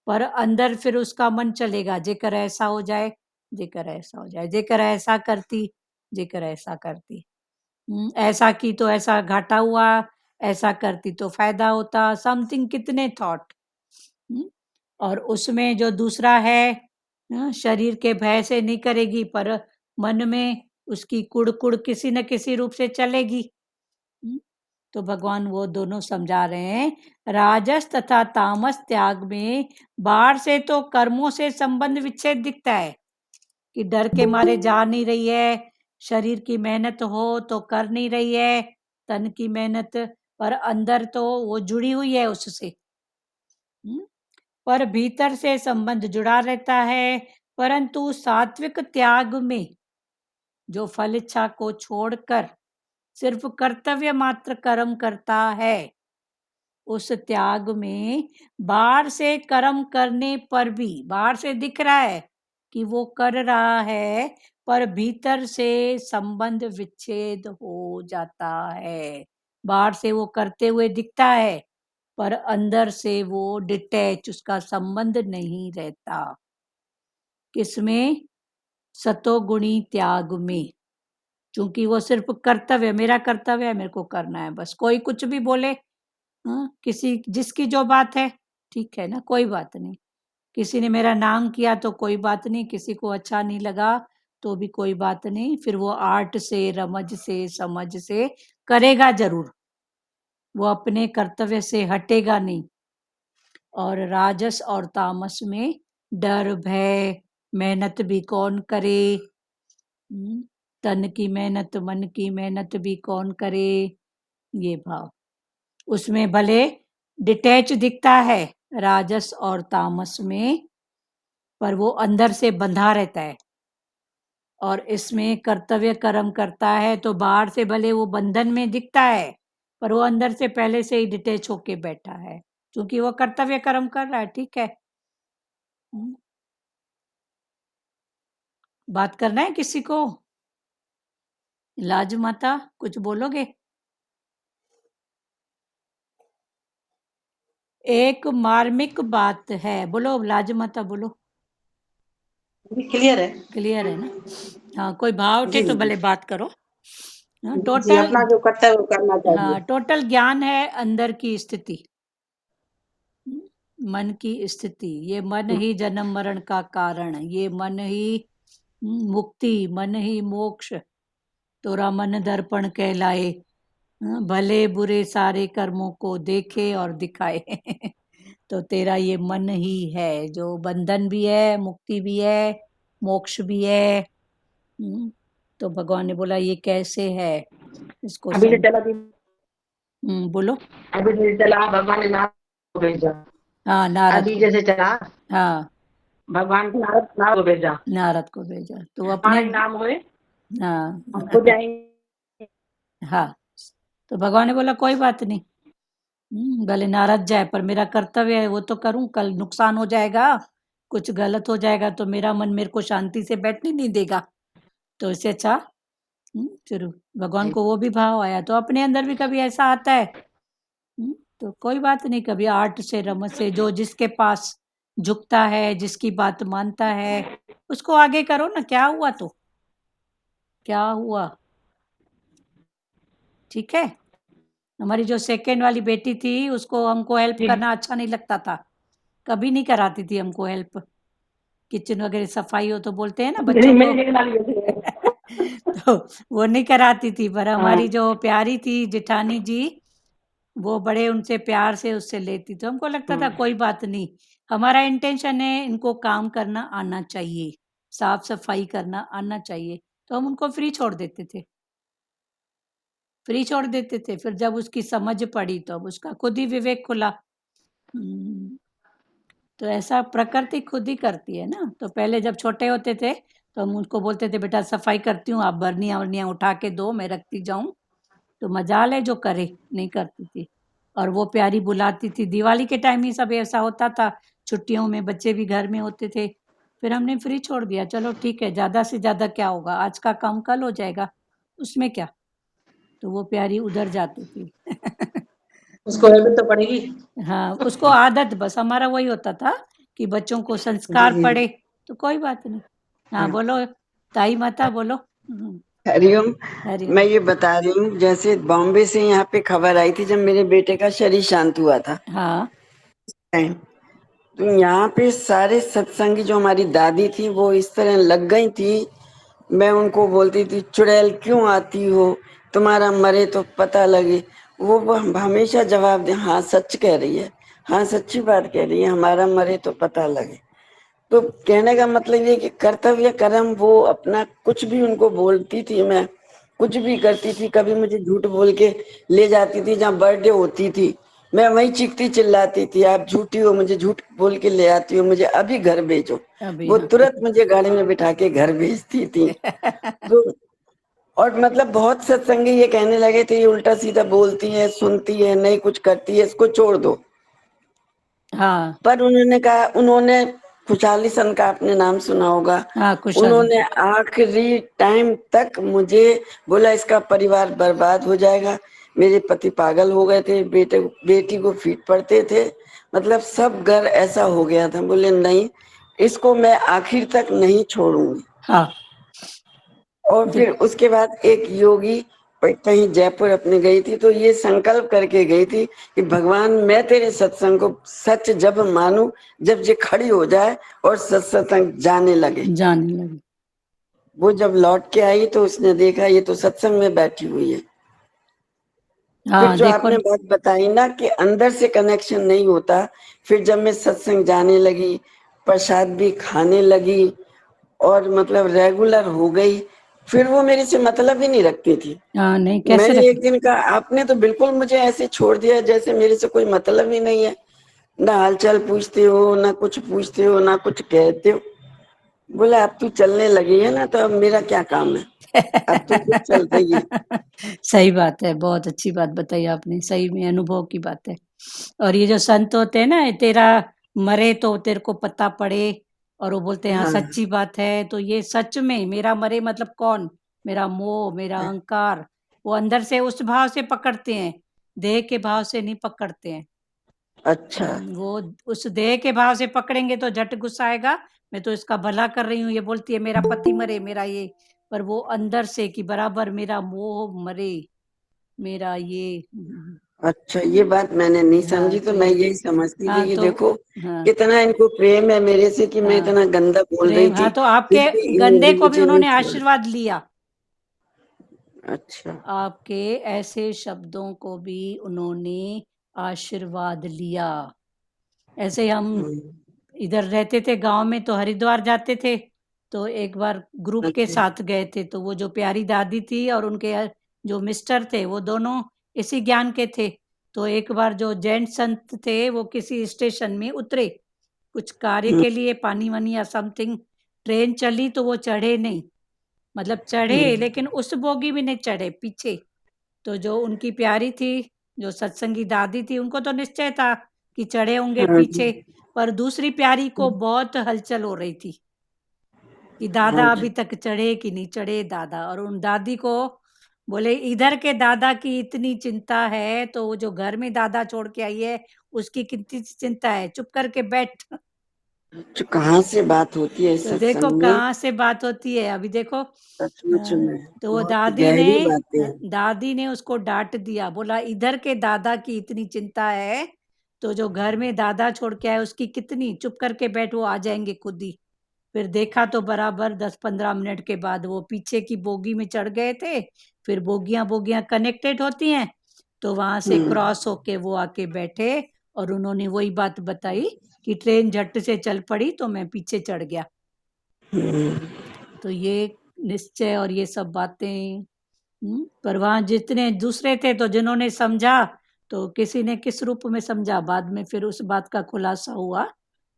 पर अंदर फिर उसका मन चलेगा, जेकर ऐसा हो जाए, जेकर ऐसा हो जाए, जेकर ऐसा करती, जेकर ऐसा करती, ऐसा की तो ऐसा घाटा हुआ, ऐसा करती तो फायदा होता, समथिंग, कितने थॉट। और उसमें जो दूसरा है, शरीर के भय से नहीं करेगी, पर मन में उसकी कुड़ किसी न किसी रूप से चलेगी। तो भगवान वो दोनों समझा रहे हैं। राजस तथा तामस त्याग में बाहर से तो कर्मों से संबंध विच्छेद दिखता है कि डर के मारे जा नहीं रही है, शरीर की मेहनत हो तो कर नहीं रही है, तन की मेहनत, पर अंदर तो वो जुड़ी हुई है उससे। पर भीतर से संबंध जुड़ा रहता है। परंतु सात्विक त्याग में जो फल इच्छा को छोड़कर सिर्फ कर्तव्य मात्र कर्म करता है, उस त्याग में बाहर से कर्म करने पर भी, बाहर से दिख रहा है कि वो कर रहा है, पर भीतर से संबंध विच्छेद हो जाता है। बाहर से वो करते हुए दिखता है, पर अंदर से वो डिटैच, उसका संबंध नहीं रहता। किसमें? सतोगुणी त्याग में। क्योंकि वो सिर्फ कर्तव्य, मेरा कर्तव्य है, मेरे को करना है बस, कोई कुछ भी बोले, किसी जिसकी जो बात है, ठीक है ना, कोई बात नहीं। किसी ने मेरा नाम किया तो कोई बात नहीं, किसी को अच्छा नहीं लगा तो भी कोई बात नहीं, फिर वो आर्ट से, रमज से, समझ से करेगा जरूर, वो अपने कर्तव्य से हटेगा नहीं। और राजस और तामस में डर भय, मेहनत भी कौन करे, तन की मेहनत, मन की मेहनत भी कौन करे, ये भाव। उसमें भले डिटैच दिखता है राजस और तामस में, पर वो अंदर से बंधा रहता है। और इसमें कर्तव्य कर्म करता है तो बाहर से भले वो बंधन में दिखता है, पर वो अंदर से पहले से ही डिटैच होके बैठा है, क्योंकि वो कर्तव्य कर्म कर रहा है। ठीक है, बात करना है किसी को? लाज माता कुछ बोलोगे? एक मार्मिक बात है, बोलो लाज माता, बोलो। क्लियर है? क्लियर है ना? हाँ, कोई भाव उठे जी तो जी भले बात करो। जी, टोटल, अपना जो कर्तव्य वो करना चाहिए। हाँ, टोटल ज्ञान है अंदर की स्थिति, मन की स्थिति। ये मन ही जन्म मरण का कारण, ये मन ही मुक्ति, मन ही मोक्ष। तोरा मन दर्पण कहलाए, भले बुरे सारे कर्मों को देखे और दिखाए। तो तेरा ये मन ही है जो बंधन भी है, मुक्ति भी है, मोक्ष भी है। तो भगवान ने बोला ये कैसे है, इसको अभी जो चला बोलो। अभी जैसे चला भगवान ने नारद को भेजा। हाँ, नारद अभी को। जैसे चला हाँ, भगवान को नारद को भेजा। नारद को भेजा तो अपने, हमारे नाम हुए हाँ। हमको जाएंगे। हाँ, तो भगवान ने बोला कोई बात नहीं, भले नारद जाए, पर मेरा कर्तव्य है वो तो करूं, कल नुकसान हो जाएगा, कुछ गलत हो जाएगा तो मेरा मन मेरे को शांति से बैठने नहीं देगा। तो इससे अच्छा, फिर भगवान को वो भी भाव आया, तो अपने अंदर भी कभी ऐसा आता है, तो कोई बात नहीं, कभी आर्ट से, रमत से, जो जिसके पास झुकता है, जिसकी बात मानता है, उसको आगे करो ना, क्या हुआ तो क्या हुआ। ठीक है, हमारी जो सेकंड वाली बेटी थी, उसको हमको हेल्प करना अच्छा नहीं लगता था, कभी नहीं कराती थी हमको हेल्प। किचन वगैरह सफाई हो तो बोलते हैं ना बच्चों को, मेरी वाली बेटी है। तो वो नहीं कराती थी, पर हाँ। हमारी जो प्यारी थी जेठानी जी, वो बड़े उनसे प्यार से उससे लेती, तो हमको लगता था कोई बात नहीं, हमारा इंटेंशन है इनको काम करना आना चाहिए, साफ सफाई करना आना चाहिए, तो हम उनको फ्री छोड़ देते थे, फ्री छोड़ देते थे। फिर जब उसकी समझ पड़ी तो अब उसका खुद ही विवेक खुला। तो ऐसा प्रकृति खुद ही करती है ना। तो पहले जब छोटे होते थे तो हम उनको बोलते थे बेटा सफाई करती हूँ, आप बर्नियाँ वर्नियाँ उठा के दो, मैं रखती जाऊं, तो मजाल है जो करे, नहीं करती थी। और वो प्यारी बुलाती थी, दिवाली के टाइम ही सब ऐसा होता था, छुट्टियों में बच्चे भी घर में होते थे, फिर हमने फ्री छोड़ दिया, चलो ठीक है, ज्यादा से ज्यादा क्या होगा, आज का काम कल हो जाएगा, उसमें क्या। तो वो प्यारी उधर जाती थी। उसको हैबिट तो पड़ेगी। हाँ, उसको आदत, बस हमारा वही होता था कि बच्चों को जी, संस्कार जी। पड़े, तो कोई बात नहीं। हाँ, हाँ। बोलो ताई माता, बोलो। हरिओम। मैं हरिओम। ये बता रही हूँ, जैसे बॉम्बे से यहाँ पे खबर आई थी जब मेरे बेटे का शरीर शांत हुआ था हाँ, टाइम, तो यहाँ पे सारे सत्संगी जो हमारी दादी थी वो इस तरह लग गई थी। मैं उनको बोलती थी चुड़ैल क्यों आती हो, तुम्हारा मरे तो पता लगे। वो हमेशा जवाब दे हाँ सच कह रही है, हाँ सच्ची बात कह रही है, हमारा मरे तो पता लगे। तो कहने का मतलब ये कि कर्तव्य कर्म वो अपना कुछ भी उनको बोलती थी, मैं कुछ भी करती थी, कभी मुझे झूठ बोल के ले जाती थी जहाँ बर्थडे होती थी, मैं वहीं चीखती चिल्लाती थी आप झूठी हो, मुझे झूठ बोल के ले आती हो, मुझे अभी घर भेजो। अभी वो हाँ। तुरंत मुझे गाड़ी में बिठा के घर भेजती थी। तो और मतलब बहुत सत्संगी ये कहने लगे थे ये उल्टा सीधा बोलती है, सुनती है, नहीं कुछ करती है, इसको छोड़ दो। हाँ, पर उन्होंने कहा, उन्होंने खुशहाली सन का आपने नाम सुना होगा, हाँ, खुशहाली। उन्होंने आखिरी टाइम तक मुझे बोला इसका परिवार बर्बाद हो जाएगा। मेरे पति पागल हो गए थे, बेटी को फीट पड़ते थे, मतलब सब घर ऐसा हो गया था। बोले नहीं, इसको मैं आखिर तक नहीं छोड़ूंगी। हाँ, और फिर देख, उसके बाद एक योगी कहीं जयपुर अपने गई थी, तो ये संकल्प करके गई थी कि भगवान मैं तेरे सत्संग को सच जब मानूं जब ये खड़ी हो जाए और सत्संग जाने लगे। जाने लगी। वो जब लौट के आई तो उसने देखा ये तो सत्संग में बैठी हुई है। फिर हाँ, जो देखो। आपने बात बताई ना कि अंदर से कनेक्शन नहीं होता, फिर जब मैं सत्संग जाने लगी, प्रसाद भी खाने लगी और मतलब रेगुलर हो गई, फिर वो मेरे से मतलब ही नहीं रखती थी। हाँ, नहीं कैसे मैंने रख। एक दिन कहा आपने तो बिल्कुल मुझे ऐसे छोड़ दिया जैसे मेरे से कोई मतलब ही नहीं है, ना हालचाल पूछते हो, ना कुछ पूछते हो, ना कुछ कहते हो। बोला अब तू चलने लगी है ना, तो अब मेरा क्या काम है, अब तू खुद चल रही है। सही बात है, बहुत अच्छी बात बताई आपने, सही में अनुभव की बात है। और ये जो संत होते हैं ना, तेरा मरे तो तेरे को पता पड़े, और वो बोलते हैं हाँ हाँ। सच्ची बात है, तो ये सच में मेरा मरे मतलब कौन, मेरा मोह, मेरा अहंकार, वो अंदर से उस भाव से पकड़ते हैं, देह के भाव से नहीं पकड़ते हैं। अच्छा। वो उस देह के भाव से पकड़ेंगे तो झट गुस्सा आएगा, मैं तो इसका भला कर रही हूँ, ये बोलती है मेरा पति मरे, मेरा ये, पर वो अंदर से कि बराबर मेरा मोह मरे, मेरा ये। अच्छा, ये बात मैंने नहीं हाँ, समझी, तो तो मैं ये, यही समझती हाँ थी कि तो, देखो हाँ, कितना इनको प्रेम है मेरे से कि मैं हाँ, इतना गंदा बोल रही प्रेम, हाँ, थी, तो फिर आपके भी गंदे इन्होंने को भी मुझे नहीं उन्होंने छोड़ा। आशीर्वाद लिया, अच्छा। आपके ऐसे शब्दों को भी उन्होंने आशीर्वाद लिया। ऐसे हम हम्म, इधर रहते थे गांव में, तो हरिद्वार जाते थे, तो एक बार ग्रुप के अच्छा। साथ गए थे, तो वो जो प्यारी दादी थी और उनके जो मिस्टर थे वो दोनों इसी ज्ञान के थे। तो एक बार जो जैन संत थे वो किसी स्टेशन में उतरे, कुछ कार्य हम्म, के लिए, पानी वानी या समथिंग, ट्रेन चली तो वो चढ़े नहीं, मतलब चढ़े हम्म, लेकिन उस बोगी में नहीं चढ़े, पीछे। तो जो उनकी प्यारी थी, जो सत्संगी दादी थी, उनको तो निश्चय था कि चढ़े होंगे हाँ जी, पीछे, पर दूसरी प्यारी को बहुत हलचल हो रही थी कि हाँ दादा अभी जी। तक चढ़े कि नहीं चढ़े दादा, और उन दादी को बोले इधर के दादा की इतनी चिंता है तो वो जो घर में दादा छोड़ के आई है उसकी कितनी चिंता है, चुप करके बैठ। तो कहाँ से बात होती है इस तो देखो सत्संग में, कहाँ से बात होती है, अभी देखो। सचमुच में तो वो बहुत गहरी बातें हैं। दादी ने उसको डांट दिया, बोला इधर के दादा की इतनी चिंता है तो जो घर में दादा छोड़ के आए उसकी कितनी, चुप करके बैठ, वो आ जाएंगे खुद ही। फिर देखा तो बराबर 10-15 मिनट के बाद वो पीछे की बोगी में चढ़ गए थे। फिर बोगियां कनेक्टेड होती हैं, तो वहां से क्रॉस होके वो आके बैठे और उन्होंने वही बात बताई कि ट्रेन झट से चल पड़ी तो मैं पीछे चढ़ गया। तो ये निश्चय और ये सब बातें पर वहां जितने दूसरे थे तो जिन्होंने समझा तो किसी ने किस रूप में समझा, बाद में फिर उस बात का खुलासा हुआ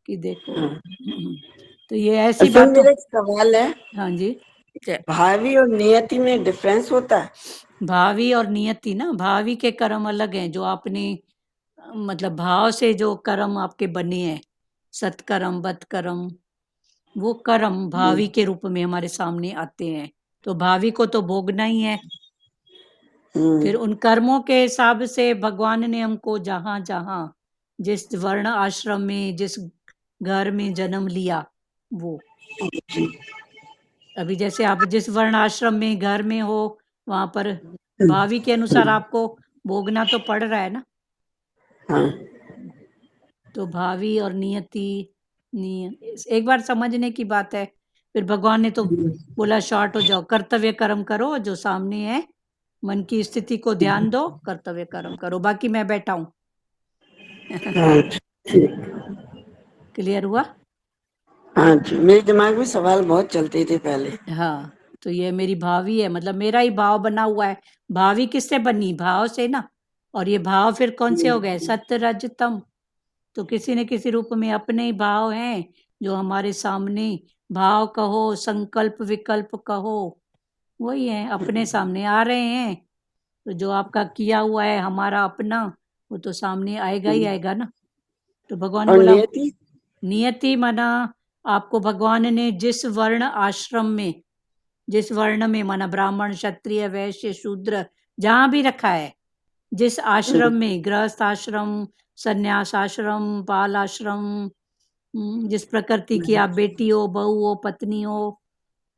कि देखो। तो ये ऐसी असल बातों। मेरा एक सवाल है, हाँ जी। भावी और नियति में डिफरेंस होता है? भावी और नियति ना, भावी के कर्म अलग हैं जो आपने मतलब भाव से जो कर्म आपके बने हैं, सत्कर्म बदकर्म, वो कर्म भावी के रूप में हमारे सामने आते हैं। तो भावी को तो भोगना ही है। फिर उन कर्मों के हिसाब से भगवान ने हमको जहां जहां जिस वर्ण आश्रम में जिस घर में जन्म लिया, वो अभी जैसे आप जिस वर्ण आश्रम में घर में हो वहां पर भावी के अनुसार आपको भोगना तो पड़ रहा है ना। हाँ। तो भावी और नियति एक बार समझने की बात है। फिर भगवान ने तो बोला शॉर्ट हो जाओ, कर्तव्य कर्म करो जो सामने है, मन की स्थिति को ध्यान दो, कर्तव्य कर्म करो, बाकी मैं बैठा हूँ। हाँ ठीक। क्लियर हुआ? हाँ जी, मेरे दिमाग में सवाल बहुत चलते थे पहले। हाँ, तो ये मेरी भावी है, मतलब मेरा ही भाव बना हुआ है। भावी किससे बनी? भाव से ना। और ये भाव फिर कौन से हो गए? सत्य रज तम। तो किसी न किसी रूप में अपने ही भाव हैं जो हमारे सामने, भाव कहो संकल्प विकल्प कहो, वही है अपने सामने आ रहे हैं। तो जो आपका किया हुआ है हमारा अपना, वो तो सामने आएगा ही आएगा ना। तो भगवान और बोला नियति? नियति माना आपको भगवान ने जिस वर्ण आश्रम में, जिस वर्ण में माना ब्राह्मण क्षत्रिय वैश्य शूद्र जहां भी रखा है, जिस आश्रम में, गृहस्थ आश्रम सन्यास आश्रम बाल आश्रम, जिस प्रकृति की आप बेटी हो बहू हो पत्नी हो,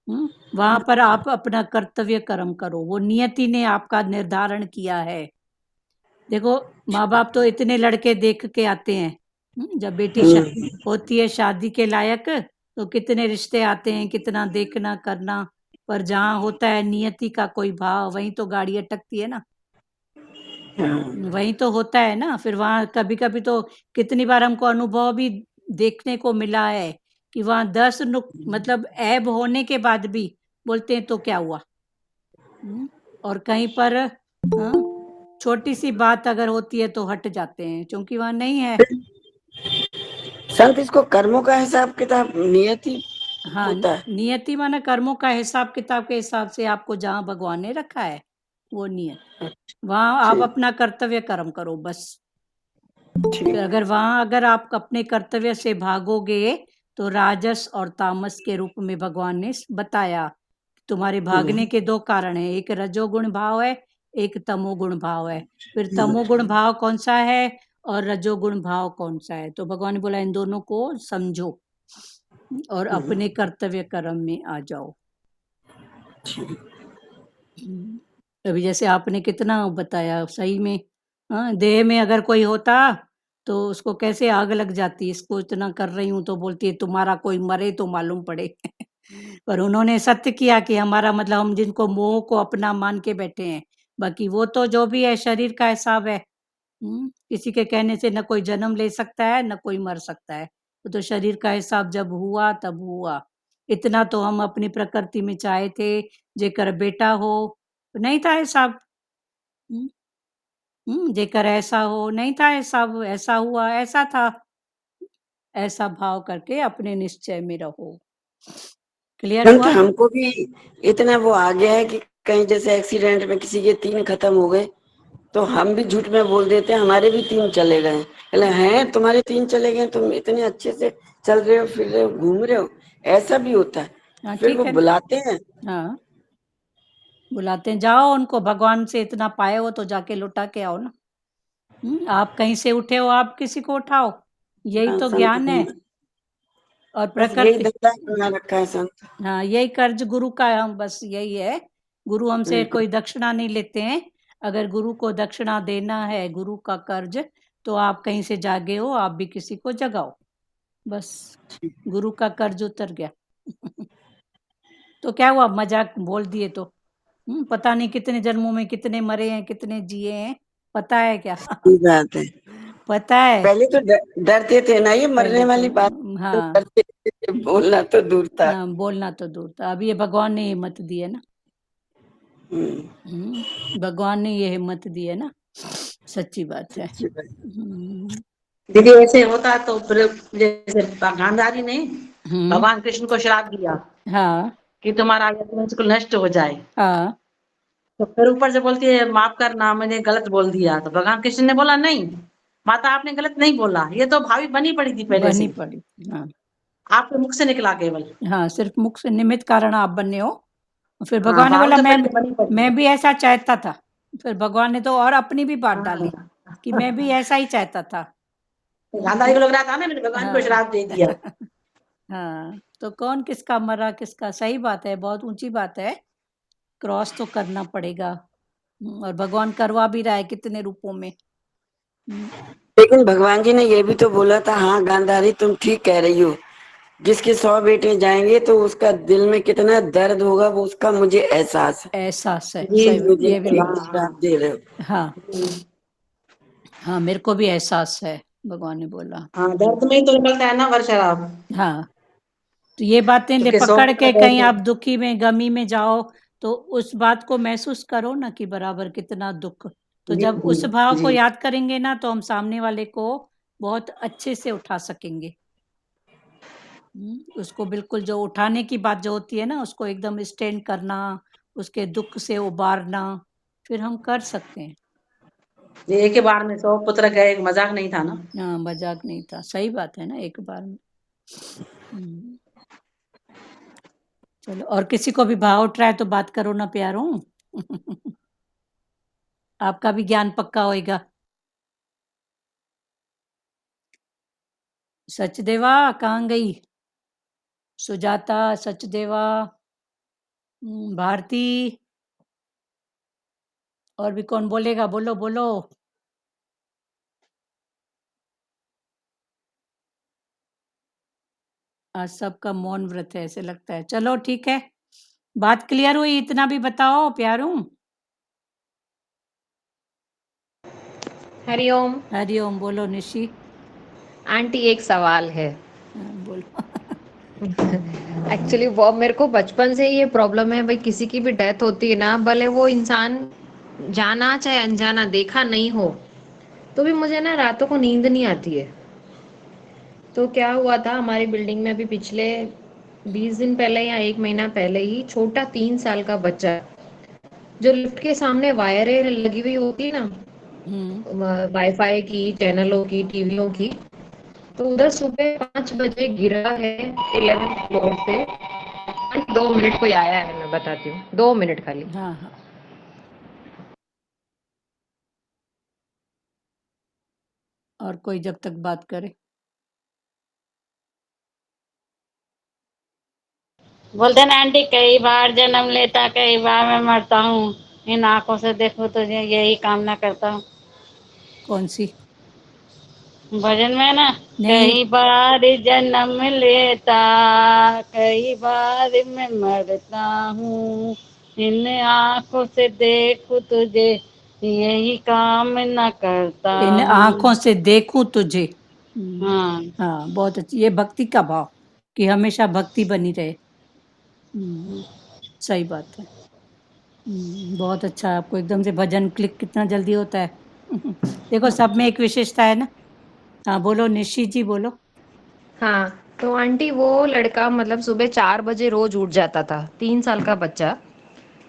वहां पर आप अपना कर्तव्य कर्म करो। वो नियति ने आपका निर्धारण किया है। देखो माँ बाप तो इतने लड़के देख के आते हैं, जब बेटी होती है शादी के लायक तो कितने रिश्ते आते हैं, कितना देखना करना, पर जहाँ होता है नियति का कोई भाव, वहीं तो गाड़ी अटकती है ना। वहीं तो होता है ना। फिर वहां कभी कभी तो कितनी बार हमको अनुभव भी देखने को मिला है कि वहां 10 मतलब ऐब होने के बाद भी बोलते हैं तो क्या हुआ। और कहीं पर छोटी सी बात अगर होती है तो हट जाते हैं क्योंकि वहां नहीं है। संत इसको कर्मों का हिसाब किताब नियति हाँ, होता है? नियति माना कर्मों का हिसाब किताब के हिसाब से आपको जहां भगवान ने रखा है वो नियत, वहां आप अपना कर्तव्य कर्म करो बस। फिर अगर आप अपने कर्तव्य से भागोगे तो राजस और तामस के रूप में भगवान ने बताया। तुम्हारे भागने के 2 कारण हैं, एक रजोगुण भाव है, एक तमोगुण भाव है। फिर तमोगुण भाव कौन सा है और रजोगुण भाव कौन सा है? तो भगवान ने बोला इन दोनों को समझो और अपने कर्तव्य कर्म में आ जाओ। अभी जैसे आपने कितना बताया सही में, देह में अगर कोई होता तो उसको कैसे आग लग जाती, इसको इतना कर रही हूँ तो बोलती है तुम्हारा कोई मरे तो मालूम पड़े। पर उन्होंने सत्य किया कि हमारा मतलब हम जिनको मोह को अपना मान के बैठे हैं, बाकी वो तो जो भी है शरीर का हिसाब है। किसी के कहने से न कोई जन्म ले सकता है न कोई मर सकता है, वो तो शरीर का हिसाब जब हुआ तब हुआ। इतना तो हम अपनी प्रकृति में चाहे थे जेकर बेटा हो, नहीं था हिसाब। जेकर ऐसा हो, नहीं था हिसाब, ऐसा हुआ ऐसा था। ऐसा भाव करके अपने निश्चय में रहो। क्लियर संत हुआ? हमको भी इतना वो आ गया है कि कहीं जैसे एक्सीडेंट में किसी के 3 खत्म हो गए तो हम भी झूठ में बोल देते हैं हमारे भी 3 चले गए। बोले हैं तुम्हारे 3 चले गए, तुम इतने अच्छे से चल रहे हो फिर रहे हो घूम रहे हो। ऐसा भी होता है। हाँ फिर ठीक वो है। बुलाते हैं। हाँ बुलाते हैं, जाओ उनको, भगवान से इतना पाए हो तो जाके लुटा के आओ ना। आप कहीं से उठे हो आप किसी को उठाओ, यही तो संत ज्ञान है। और बस यही प्रकृति, धंधा बना रखा है संत। हाँ यही कर्ज गुरु का है, हम बस यही है। गुरु हमसे कोई दक्षिणा नहीं लेते हैं। अगर गुरु को दक्षिणा देना है गुरु का कर्ज, तो आप कहीं से जागे हो आप भी किसी को जगाओ, बस गुरु का कर्ज उतर गया। तो क्या हुआ, मजाक बोल दिए तो? पता नहीं कितने जन्मों में कितने मरे हैं, कितने जिए हैं, पता है क्या? सही बात है। पता है? पहले तो डरते थे ना, ये मरने पहले तो वाली बात तो हाँ, डरते थे, बोलना तो दूर था। हाँ, बोलना तो दूर था। अब ये भगवान ने हिम्मत दी है ना। भगवान ने ये हिम्मत दी है ना, सच्ची बात है। सच्ची बात। दीदी ऐसे होता तो फिर जैसे गांधारी ने हम्म, भगवान कृष्ण को श्राप दिया हाँ, कि तुम्हारा यज्ञ नष्ट हो जाए, हाँ, तो फिर ऊपर से बोलती है माफ करना मैंने गलत बोल दिया, तो भगवान कृष्ण ने बोला नहीं माता आपने गलत नहीं बोला, ये तो भावी बनी पड़ी थी पहले बनी से, पड़ी। हाँ, आपके मुख से निकला केवल। हाँ, सिर्फ मुख से निमित्त कारण आप बने हो। फिर हाँ, भगवान ने भावी बोला तो पहले से बनी पड़ी मैं है। भी ऐसा चाहता था। फिर भगवान ने तो और अपनी भी बात डाली हाँ, कि मैं भी ऐसा ही चाहता था। गांधारी कि को लग रहा था ना मैंने भगवान को हाँ, श्राप दे दिया। हाँ, तो कौन किसका मरा किसका, सही बात है, बहुत ऊंची बात है। क्रॉस तो करना पड़ेगा। और भगवान करवा भी रहा है कितने रूपों में। लेकिन भगवान जी ने ये भी तो बोला था, हाँ गांधारी तुम ठीक कह रही हो, जिसके 100 बेटे जाएंगे तो उसका दिल में कितना दर्द होगा वो उसका मुझे एहसास है। एहसास है, जी सही जी बात, ये भी बिल्कुल, ठीक बात। हाँ श्राप दे रहे हो। हाँ, हाँ, मेरे को भी एहसास है, भगवान ने बोला। हाँ, दर्द में ही तो निकलता है ना वर शराब। हाँ, तो ये बातें ले उसके 100 पकड़ पुत्र के गए कहीं थे। आप दुखी में गमी में जाओ, तो उस बात को महसूस करो ना कि बराबर कितना दुख। तो जी जब जी उस भाव को जी। याद करेंगे ना, तो हम सामने वाले को बहुत अच्छे से उठा सकेंगे। उसको बिल्कुल जो उठाने की बात जो होती है ना, उसको एकदम स्टैंड करना, उसके दुख से उबारना, फिर हम कर सकते हैं। ये एक ही बार में 100 पुत्र गए, मजाक नहीं था ना। हाँ, मजाक नहीं था, सही बात है ना, एक बार में। हम्म, चलो, और किसी को भी भाव उठ रहा है तो बात करो ना प्यारों। आपका भी ज्ञान पक्का होएगा। सचदेवा कहाँ गई? सुजाता, सचदेवा, भारती, और भी कौन बोलेगा? बोलो बोलो। आज सबका मौन व्रत है ऐसे लगता है। चलो ठीक है, बात क्लियर हुई, इतना भी बताओ प्यारों। हरिओम। हरिओम, बोलो निशी। आंटी एक सवाल है। बोलो। एक्चुअली वो मेरे को बचपन से ही ये प्रॉब्लम है भाई, किसी की भी डेथ होती है ना, भले वो इंसान जाना चाहे अनजाना देखा नहीं हो, तो भी मुझे ना रातों को नींद नहीं आती है। तो क्या हुआ था हमारी बिल्डिंग में अभी पिछले 20 दिन पहले या 1 महीना पहले ही, छोटा 3 साल का बच्चा, जो लिफ्ट के सामने वायरें लगी हुई होती है हम्म, ना, वाईफाई की, चैनलों की, टीवियों की, तो उधर सुबह 5 बजे गिरा है 11th फ्लोर से। 2 मिनट कोई आया है, मैं बताती हूँ, 2 मिनट खाली। हाँ, हाँ, और कोई जब तक बात करे। बोलते ना आंटी, कई बार जन्म लेता कई बार मैं मरता हूँ, इन आंखों से देखो तुझे यही कामना करता हूँ। कौन सी? भजन में ना, नहीं, कई बार जन्म लेता कई बार मैं मरता हूँ, इन आंखों से देखो तुझे यही कामना करता इन हूँ। आंखों से देखूं तुझे। हाँ, हाँ, बहुत अच्छी, ये भक्ति का भाव कि हमेशा भक्ति बनी रहे। सही बात है। बहुत अच्छा, आपको एकदम से भजन क्लिक कितना जल्दी होता है। देखो, सब में एक विशेषता है ना। हाँ, बोलो निशी जी, बोलो। हाँ, तो आंटी वो लड़का मतलब सुबह 4 बजे रोज उठ जाता था, 3 साल का बच्चा।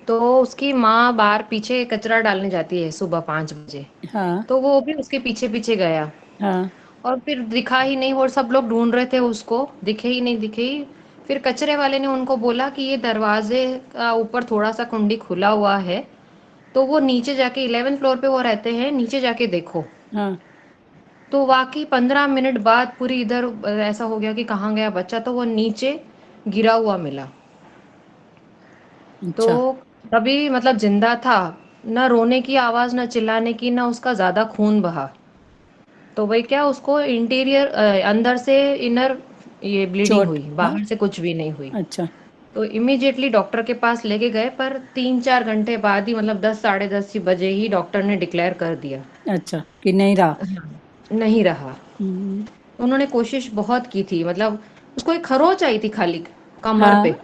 तो उसकी माँ बाहर पीछे कचरा डालने जाती है सुबह 5 बजे, हाँ, तो वो भी उसके पीछे पीछे गया, हाँ, और फिर दिखा ही नहीं, और सब लोग ढूंढ रहे थे उसको, दिखे ही नहीं, दिखे ही। फिर कचरे वाले ने उनको बोला कि ये दरवाजे का ऊपर थोड़ा सा कुंडी खुला हुआ है, तो वो नीचे जाके, 11th फ्लोर पे वो रहते हैं, नीचे जाके देखो। हाँ, तो वाकई 15 मिनट बाद पूरी इधर ऐसा हो गया कि कहाँ गया बच्चा, तो वो नीचे गिरा हुआ मिला। तो अच्छा, तभी मतलब जिंदा था, ना रोने की आवाज, ना चिल्लाने की, ना उसका ज्यादा खून बहा। तो वही क्या, उसको इंटीरियर अंदर से इनर ये ब्लीडिंग चोट, हुई, हाँ, बाहर से कुछ भी नहीं हुई। अच्छा, तो इमीडिएटली डॉक्टर के पास लेके गए, पर 3-4 घंटे बाद ही, मतलब 10 साढ़े 10 ही बजे ही डॉक्टर ने डिक्लेयर कर दिया। अच्छा, कि नहीं रहा। हाँ, नहीं रहा। हुँ, उन्होंने कोशिश बहुत की थी, मतलब उसको एक खरोंच आई थी खाली कमर पे। हाँ,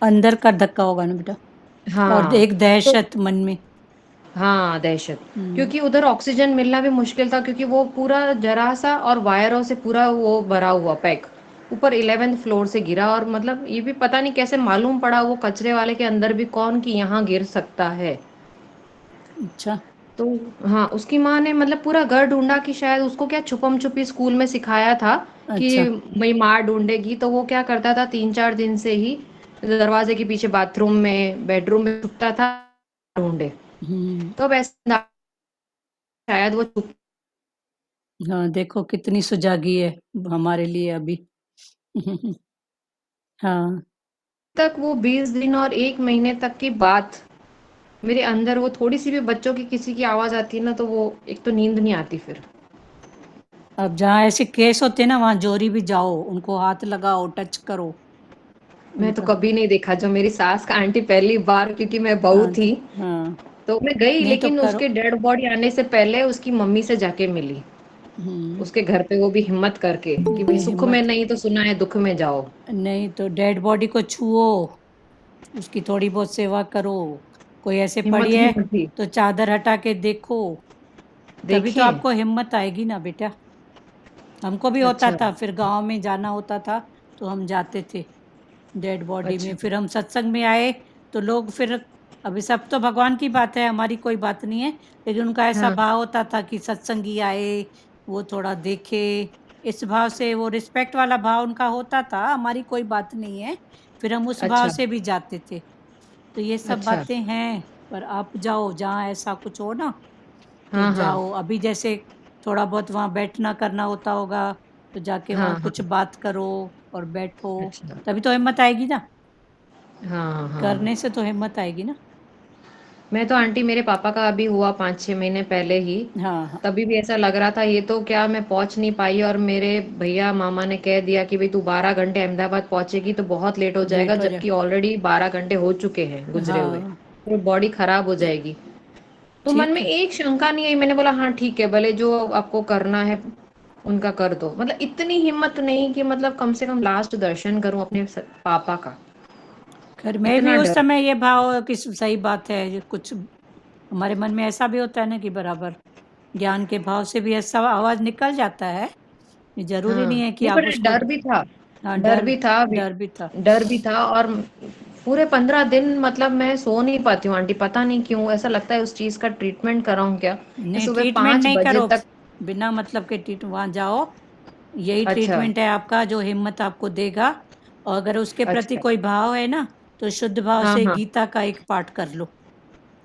अंदर का धक्का होगा ना बेटा, और हाँ, एक तो दहशत मन में। हाँ, दहशत। हुँ, क्योंकि उधर ऑक्सीजन मिलना भी मुश्किल था, क्योंकि वो पूरा जरा-सा और वायरों से पूरा वो भरा हुआ पैक। ऊपर 11th फ्लोर से गिरा, और मतलब ये भी पता नहीं कैसे मालूम पड़ा वो कचरे वाले के अंदर भी कौन कि यहाँ गिर सकता है। अच्छा, तो हाँ, उसकी माँ ने मतलब पूरा घर ढूँढा कि शायद उसको क्या छुपम-छुपी स्कूल में सिखाया था कि अच्छा, भई माँ ढूँढेगी, तो वो क्या करता था 3-4 दिन से ही दरवाजे के पीछे बाथरूम में, बेडरूम में छुपता था, ढूँढे। हुँ, तो अब ऐसा शायद वो छुप हाँ, देखो कितनी सुजागी है हमारे लिए अभी। हाँ, तक वो 20 दिन और 1 महीने तक की बात, मेरे अंदर वो थोड़ी-सी भी बच्चों की किसी की आवाज़ आती है ना, तो वो एक तो नींद नहीं आती फिर। अब जहाँ ऐसे केस होते हैं ना, वहाँ जोरी भी जाओ, उनको हाथ लगाओ, टच करो मैं तो उनका। कभी नहीं देखा, जो मेरी सास का आंटी पहली बार, क्योंकि मैं बहू हाँ, थी, हाँ, तो मैं गई, नहीं तो लेकिन करो। उसके डेड बॉडी आने से पहले उसकी मम्मी से जाके मिली। हुँ, उसके घर पे, वो भी हिम्मत करके कि भाई नहीं सुख में हिम्मत, नहीं तो सुना है दुख में जाओ। नहीं तो डेड बॉडी को छुओ, उसकी थोड़ी बहुत सेवा करो। कोई ऐसे पड़ी हिम्मत ही है नहीं थी। तो चादर हटा के देखो, तभी तो देखें। आपको हिम्मत आएगी ना बेटा। हमको भी होता अच्छा, था, फिर गाँव में जाना होता था, तो हम जाते थे डेड बॉडी में। अच्छा। फिर हम सत्संग में आए, तो लोग फिर, अभी सब तो भगवान की बात है, हमारी कोई बात नहीं है, लेकिन उनका ऐसा हाँ, भाव होता था कि सत्संगी आए, वो थोड़ा देखे, इस भाव से, वो रिस्पेक्ट वाला भाव उनका होता था, हमारी कोई बात नहीं है, फिर हम उस भाव अच्छा, से भी जाते थे। तो ये सब अच्छा। बातें हैं, पर आप जाओ जहाँ ऐसा कुछ हो ना, तो हाँ, हाँ, जाओ। अभी जैसे थोड़ा बहुत वहाँ बैठना करना होता होगा, तो जाके हाँ, वहाँ कुछ हाँ। बात करो और बैठो, अच्छा। तभी तो हिम्मत आएगी ना, हाँ, हाँ। करने से तो हिम्मत आएगी ना। मैं तो आंटी, मेरे पापा का अभी हुआ 5-6 महीने पहले ही, हाँ, हाँ, तभी भी ऐसा लग रहा था ये तो क्या, मैं पहुंच नहीं पाई, और मेरे भैया मामा ने कह दिया कि भाई तू 12 घंटे अहमदाबाद पहुंचेगी तो बहुत लेट हो जाएगा, लेट हो जाए। जबकि ऑलरेडी 12 घंटे हो चुके हैं गुजरे हुए, हाँ, तो बॉडी खराब हो जाएगी। तो मन ठीक में है। एक शंका नहीं आई, मैंने बोला हाँ ठीक है, भले जो आपको करना है उनका कर दो, मतलब इतनी हिम्मत नहीं कि मतलब कम से कम लास्ट दर्शन करूं अपने पापा का। खैर मैं भी इतना उस डर। समय ये भाव कि सही बात है, ये कुछ हमारे मन में ऐसा भी होता है ना कि बराबर ज्ञान के भाव से भी ऐसा आवाज़ निकल जाता है। ये ज़रूरी हाँ, नहीं है कि नहीं, आप पर उसको, डर भी था। हाँ, डर भी था डर भी था। डर भी था, और पूरे 15 दिन मतलब मैं सो नहीं पाती हूँ आंटी, पता नहीं क्यों, ऐसा लगता है उस चीज का ट्रीटमेंट कराऊं क्या। मैं नहीं, सुबह ट्रीटमेंट 5 नहीं बजे करो, तक। बिना मतलब के वहाँ जाओ, यही अच्छा, ट्रीटमेंट है आपका जो हिम्मत आपको देगा। और अगर उसके प्रति अच्छा। कोई भाव है ना, तो शुद्ध भाव हाँ, से हाँ। गीता का एक पाठ कर लो,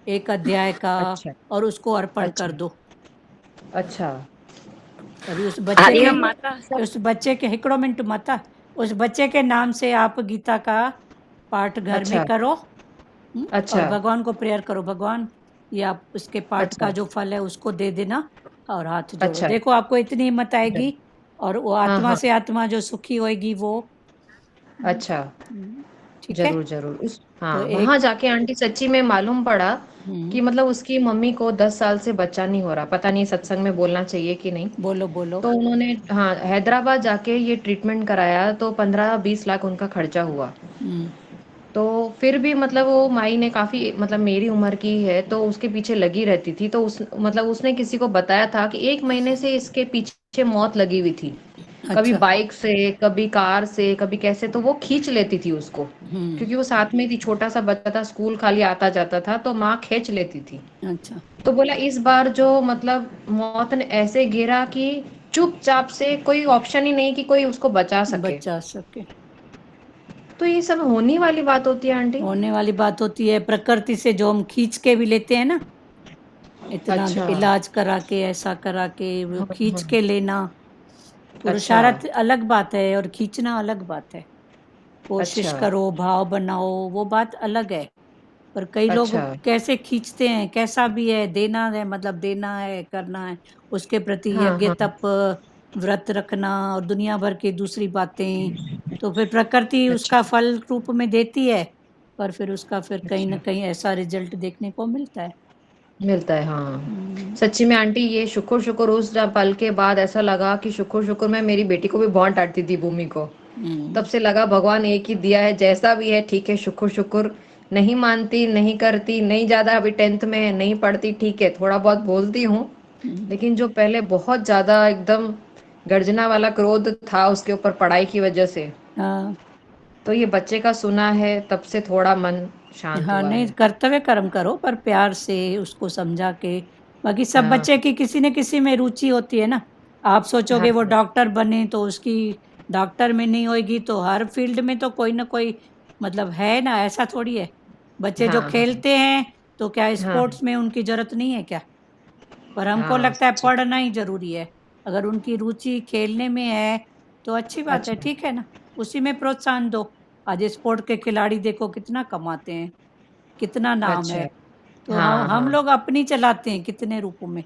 एक अध्याय का, अच्छा, और उसको अर्पण कर अच्छा, दो। अच्छा। अभी क्योंकि सब। उस बच्चे के हिकिड़ो मिंट माता, उस बच्चे के नाम से आप गीता का पाठ घर में अच्छा, करो, और अच्छा, भगवान को प्रेयर करो, भगवान ये आप उसके पाठ अच्छा, का जो फल है उसको दे देना, और हाथ जोड़ो, अच्छा। देखो आपको इतनी हिम्मत आएगी, और वो हाँ, आत्मा हाँ। से आत्मा जो सुखी होएगी वो, हम्म, अच्छा। ठीक है। जरूर, जरूर। तो हाँ, वहां एक, जाके आंटी सच्ची में मालूम पड़ा हम्म, कि मतलब उसकी मम्मी को 10 साल से बच्चा नहीं हो रहा, पता नहीं सत्संग में बोलना चाहिए कि नहीं। बोलो बोलो। तो उन्होंने, हाँ, हैदराबाद जाके ये ट्रीटमेंट कराया, तो 15-20 लाख उनका खर्चा हुआ। हम्म, तो फिर भी मतलब वो माई ने काफी, मतलब मेरी उम्र की है तो उसके पीछे लगी रहती थी, तो उस मतलब उसने किसी को बताया था कि 1 महीने से इसके पीछे मौत लगी हुई थी, कभी अच्छा, बाइक से, कभी कार से, कभी कैसे, तो वो खींच लेती थी उसको, हम्म, क्योंकि वो साथ में थी, छोटा सा बच्चा था, स्कूल खाली आता जाता था, तो माँ खींच लेती थी। अच्छा, तो बोला इस बार जो मतलब मौत ने ऐसे घेरा कि चुपचाप से, कोई ऑप्शन ही नहीं कि कोई उसको बचा सके। बचा सके। तो ये सब होने वाली बात होती है आंटी। होने वाली बात होती है, प्रकृति से जो हम खींच के भी लेते हैं ना, इतना अच्छा। इलाज करा के, ऐसा करा के, वो हाँ, खींच हाँ। के लेना, अच्छा, पुरुषार्थ अलग बात है और खींचना अलग बात है। कोशिश अच्छा, करो, भाव बनाओ, वो बात अलग है। पर कई लोग अच्छा। कैसे खींचते हैं, कैसा भी है, देना है मतलब देना है, करना है, उसके प्रति हाँ, यज्ञ हाँ। तप व्रत रखना और दुनिया भर की दूसरी बातें, तो फिर प्रकृति अच्छा उसका फल रूप में देती है, पर फिर उसका फिर कहीं न अच्छा कहीं ऐसा रिज़ल्ट देखने को मिलता है। मिलता है, हाँ। हुँ, सच्ची में आंटी ये शुक्र-शुक्र उस पल के बाद ऐसा लगा कि शुक्र-शुक्र मैं मेरी बेटी को भी बहुत डाँटती थी भूमि को। तब हुँ, से लगा भगवान एक ही दिया है, जैसा भी है ठीक है, शुक्र-शुक्र। नहीं मानती, नहीं करती, नहीं ज़्यादा अभी 10th में है, नहीं पढ़ती ठीक है, थोड़ा बहुत बोलती हूँ। हुँ, लेकिन जो पहले बहुत ज़्यादा एकदम गर्जना वाला क्रोध था उसके ऊपर पढ़ाई की वजह से, हाँ। तो ये बच्चे का सुना है तब से थोड़ा मन शांत हाँ, हुआ नहीं है। कर्तव्य कर्म करो पर प्यार से उसको समझा के, बाकी सब हाँ, बच्चे की किसी न किसी में रुचि होती है ना। आप हाँ, सोचोगे वो हाँ, डॉक्टर बने तो उसकी डॉक्टर में नहीं होएगी, तो हर फील्ड में तो कोई न कोई मतलब है ना, ऐसा थोड़ी है। बच्चे जो हाँ, हाँ, खेलते हैं, तो क्या हाँ, स्पोर्ट्स में उनकी ज़रूरत नहीं है क्या? पर हमको हाँ, लगता है सच्ची। पढ़ना ही ज़रूरी है। अगर उनकी रुचि खेलने में है, तो अच्छी बात है, अच्छा, ठीक है ना? उसी में प्रोत्साहन दो। आज स्पोर्ट के खिलाड़ी देखो कितना कमाते हैं, कितना नाम अच्छा। है। तो हाँ, हम हाँ। लोग अपनी चलाते हैं कितने रूपों में।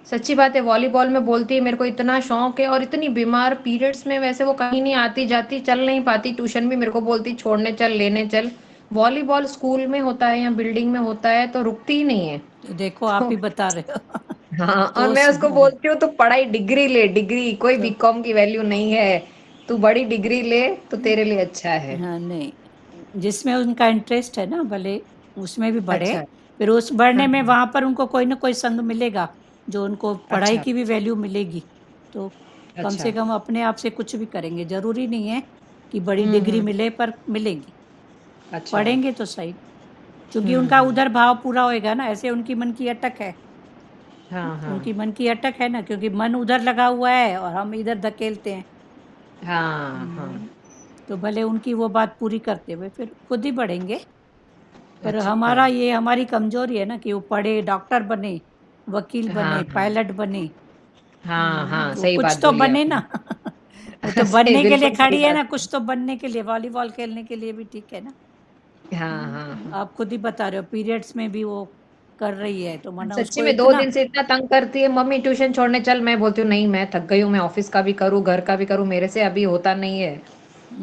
सच्ची बात है, वॉलीबॉल में बोलती है मेरे को इतना शौक है और इतनी बीमार पीरियड्स में वैसे वो कहीं नहीं आती जाती, चल नहीं पाती, ट्यूशन भी मेरे को बोलती छोड़ने चल, लेने चल। वॉलीबॉल स्कूल में होता है या बिल्डिंग में होता है तो रुकती ही नहीं है। तो देखो आप तो ही बता रहे हो। हाँ, और तो मैं उस उसको बोलती हूँ तो पढ़ाई डिग्री ले, डिग्री कोई तो बीकॉम की वैल्यू नहीं है। तू बड़ी डिग्री ले तो तेरे लिए अच्छा है। हाँ, नहीं, जिसमें उनका इंटरेस्ट है ना भले उसमें भी बढ़े, अच्छा। फिर उस हाँ, बढ़ने में हाँ। वहाँ पर उनको कोई न कोई संग मिलेगा, जो उनको पढ़ाई अच्छा, की भी वैल्यू मिलेगी। तो कम अच्छा। से कम अपने आप से कुछ भी करेंगे, ज़रूरी नहीं है कि बड़ी हुँ, डिग्री हुँ। मिले पर मिलेगी, अच्छा। पढ़ेंगे तो सही। क्योंकि हुँ, उनका हुँ। उधर भाव पूरा होएगा ना, ऐसे उनकी मन की अटक है। हाँ, हाँ। उनकी मन की अटक है ना, क्योंकि मन उधर लगा हुआ है और हम इधर धकेलते हैं। हाँ, हाँ। हुँ, तो भले उनकी वो बात पूरी करते हुए फिर खुद ही बढ़ेंगे। पर अच्छा। हमारा ये हमारी कमज़ोरी है ना कि वो पढ़े, डॉक्टर बने, वकील हाँ, बने, हाँ। पायलट बने। हाँ, हाँ, तो सही कुछ बात तो बोली बने ना। आपने। वो तो सही बनने के लिए बिल्कुल सही खड़ी है बात ना, है। कुछ तो बनने के लिए, वॉलीबॉल खेलने के लिए भी ठीक है ना। हाँ, हाँ, हाँ। आप खुद ही बता रहे हो पीरियड्स में भी वो कर रही है, तो माना सच्ची उसको में 2 इतना दिन से इतना तंग करती है, मम्मी ट्यूशन छोड़ने चल, मैं बोलती हूँ नहीं मैं थक गई हूँ, मैं ऑफिस का भी करूँ, घर का भी करूँ, मेरे से अभी होता नहीं है।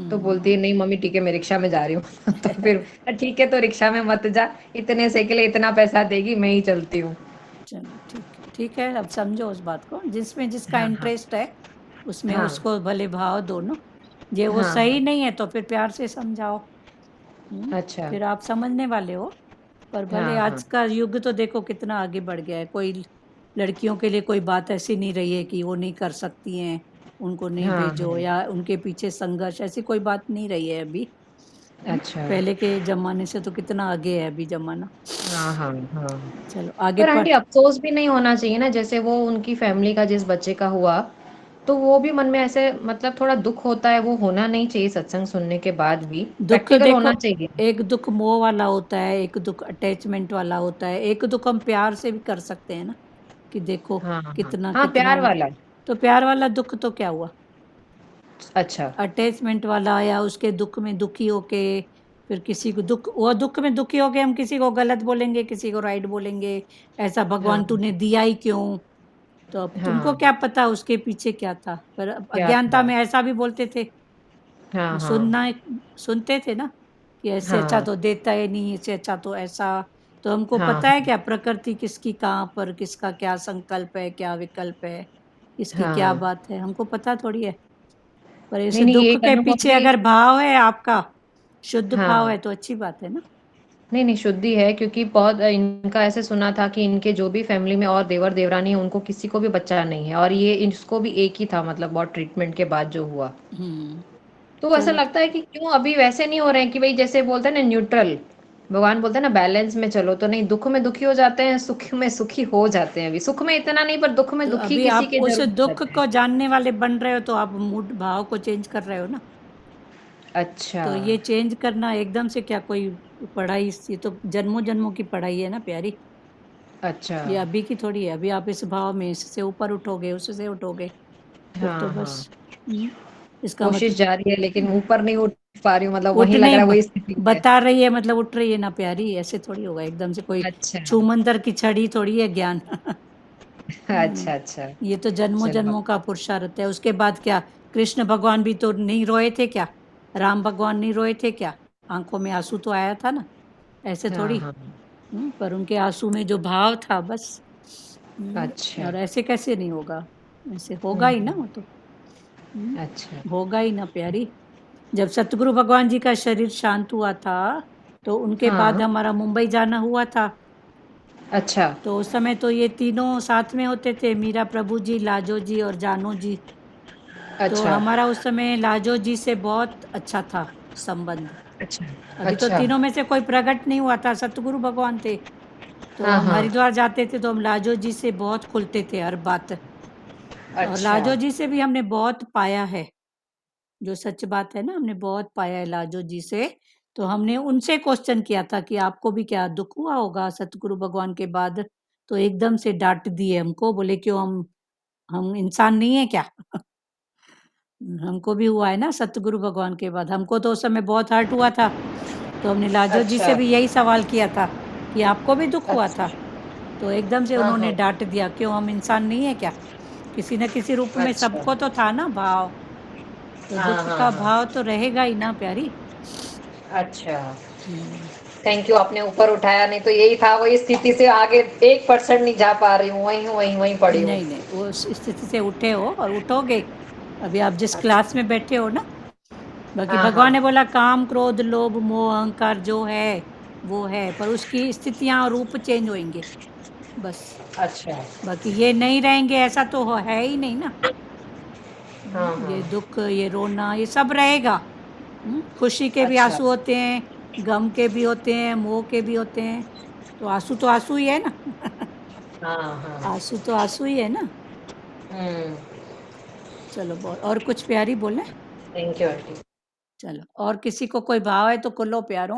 तो बोलती है हुँ, नहीं मम्मी ठीक है मैं रिक्शा में जा रही हूँ। तो फिर ठीक है तो रिक्शा में मत जा, इतने से के लिए इतना पैसा देगी, मैं ही चलती हूँ। चलो ठीक है, अब समझो उस बात को, जिसमें जिसका हाँ, हाँ। इंटरेस्ट है, उसमें हाँ, उसको भले भाव दो ना। ये वो हाँ, सही हाँ। नहीं है तो फिर प्यार से समझाओ। अच्छा। फिर आप समझने वाले हो। पर भले हाँ, हाँ। आज का युग तो देखो कितना आगे बढ़ गया है, कोई लड़कियों के लिए कोई बात ऐसी नहीं रही है कि वो नहीं कर सकती हैं, उनको नहीं हाँ, भेजो हाँ। या उनके पीछे संघर्ष, ऐसी कोई बात नहीं रही है अभी। अच्छा। पहले के ज़माने से तो कितना आगे है अभी ज़माना। हाँ, हाँ, हाँ। चलो आगे पर पढ़। आंटी अफ़सोस भी नहीं होना चाहिए ना, जैसे वो उनकी फैमिली का जिस बच्चे का हुआ, तो वो भी मन में ऐसे मतलब थोड़ा दुःख होता है, वो होना नहीं चाहिए सत्संग सुनने के बाद भी, दुःख प्रैक्टिकल देखो, होना चाहिए। एक दुःख मोह वाला होता है, एक दुःख अटैचमेंट वाला होता है, एक दुःख हम प्यार से भी कर सकते हैं ना, कि देखो हाँ, हाँ। कितना हाँ, कितना प्यार वो। वाला। तो प्यार वाला दुःख तो क्या हुआ? अच्छा। अटैचमेंट वाला या उसके दुःख में दुखी होके फिर किसी को दुःख, वो दुःख में दुखी होके हम किसी को गलत बोलेंगे, किसी को राइट बोलेंगे, ऐसा भगवान हाँ, तूने दिया ही क्यों? तो अब तुमको हाँ। क्या पता उसके पीछे क्या था? पर अब क्या अज्ञानता था? में ऐसा भी बोलते थे। हाँ, हाँ। सुनना सुनते थे ना कि इससे अच्छा हाँ, तो देता ही नहीं, इससे अच्छा तो ऐसा। तो हमको हाँ, पता है क्या प्रकृति किसकी कहाँ पर, किसका क्या संकल्प है, क्या विकल्प है, किसकी क्या हाँ। बात है, हमको पता थोड़ी है। पर इस नहीं, नहीं ये दुःख एक के अनुभव पीछे भी अगर भाव है आपका, शुद्ध भाव हाँ। है तो अच्छी बात है ना। नहीं, नहीं शुद्धि है क्योंकि बहुत इनका ऐसे सुना था कि इनके जो भी फैमिली में और देवर-देवरानी हैं, उनको किसी को भी बच्चा नहीं है और ये इसको भी एक ही था मतलब बहुत ट्रीटमेंट के बाद जो हुआ। हुँ, तो ऐसा चलो लगता है कि क्यों अभी वैसे नहीं हो रहे हैं कि भई जैसे बोलते हैं ना न्यूट्रल, भगवान बोलते हैं ना बैलेंस में चलो, तो नहीं दुःख में दुखी हो जाते हैं, सुख में सुखी हो जाते हैं अभी। सुख में इतना नहीं पर दुःख में तो दुखी अभी किसी आप के उस ज़रूर हो दुःख जाते हैं। को जानने वाले बन रहे हो, तो आप मूड भाव को चेंज कर रहे हो ना। अच्छा, तो ये चेंज करना एकदम से क्या कोई पढ़ाई, ये तो जन्मों-जन्मों की पढ़ाई है ना प्यारी। अच्छा। ये अभी की थोड़ी है, अभी आप इस भाव में इससे ऊपर उठोगे, उससे उठोगे, फिर तो हाँ, बस हाँ। हुँ, इसका कोशिश मतलब जारी है लेकिन ऊपर नहीं उठ पा रही हूँ मतलब वहीं लग उठने रहा है ब वही स्थिति है। बता रही है मतलब उठ रही है ना प्यारी, ऐसे थोड़ी होगा एकदम से कोई अच्छा। छूमंतर की छड़ी थोड़ी है ज्ञान। अच्छा, अच्छा। ये तो जन्मों चलो। जन्मों का पुरुषार्थ है। उसके बाद क्या, कृष्ण भगवान भी तो नहीं रोए थे क्या? राम भगवान नहीं रोए थे क्या? आंखों में आंसू तो आया था ना, ऐसे हाँ, थोड़ी। हाँ। पर उनके आंसू में जो भाव था बस। अच्छा। और ऐसे कैसे नहीं होगा, ऐसे होगा हुँ, ही ना हुँ। वो तो। हम्म, अच्छा। होगा ही ना प्यारी। जब सतगुरु भगवान जी का शरीर शांत हुआ था, तो उनके बाद हाँ। हमारा मुंबई जाना हुआ था। अच्छा। तो उस समय तो ये तीनों साथ में होते थे, मीरा प्रभु जी, लाजो जी और जानो जी। तो अच्छा। हमारा उस समय लाजो जी से बहुत अच्छा था संबंध। अच्छा। अभी तो अच्छा। तीनों में से कोई प्रकट नहीं हुआ था, सतगुरु भगवान थे। तो हाँ, हम हाँ। हरिद्वार जाते थे तो हम लाजो जी से बहुत खुलते थे हर बात। और अच्छा। लाजो जी से भी हमने बहुत पाया है, जो सच बात है ना, हमने बहुत पाया है लाजो जी से। तो हमने उनसे क्वेश्चन किया था कि आपको भी क्या दुख हुआ होगा सतगुरु भगवान के बाद? तो एकदम से डांट दिए हमको, बोले क्यों, हम इंसान नहीं है क्या? हमको भी हुआ है ना सतगुरु भगवान के बाद। हमको तो उस समय बहुत हर्ट हुआ था, तो हमने लाजो जी अच्छा। से भी यही सवाल किया था कि आपको भी दुख हुआ था? अच्छा। तो एकदम से हाँ, उन्होंने हाँ। डांट दिया, क्यों, हम इंसान नहीं है क्या? किसी न किसी रूप में अच्छा। सबको तो था ना भाव। तो हाँ, दुख हाँ, का हाँ। भाव तो रहेगा ही ना प्यारी। अच्छा। हम्म, थैंक यू, आपने ऊपर उठाया, नहीं तो यही था, वही स्थिति से आगे 1% नहीं जा पा रही हूँ, वहीं हूँ, वहीं पड़ी हूँ। नहीं नहीं, वो उस स्थिति से उठे हो और उठोगे। अभी आप जिस अच्छा। क्लास में बैठे हो ना, बाकी हाँ, भगवान ने हाँ। बोला काम क्रोध लोभ मोह अहंकार जो है वो है, पर उसकी स्थितियां और रूप चेंज होंगे बस। अच्छा। बाकी ये नहीं रहेंगे ऐसा तो है ही नहीं ना। हाँ, हाँ। ये दुख, ये रोना, ये सब रहेगा। खुशी के भी अच्छा। आंसू होते हैं, गम के भी होते हैं, मोह के भी होते हैं। तो आंसू ही है ना। हाँ, हाँ। आंसू तो आंसू ही है ना। हुँ। चलो, बहुत और कुछ प्यारी बोले? Thank you aunty. चलो, और किसी को कोई भाव है तो कुलो प्यारो।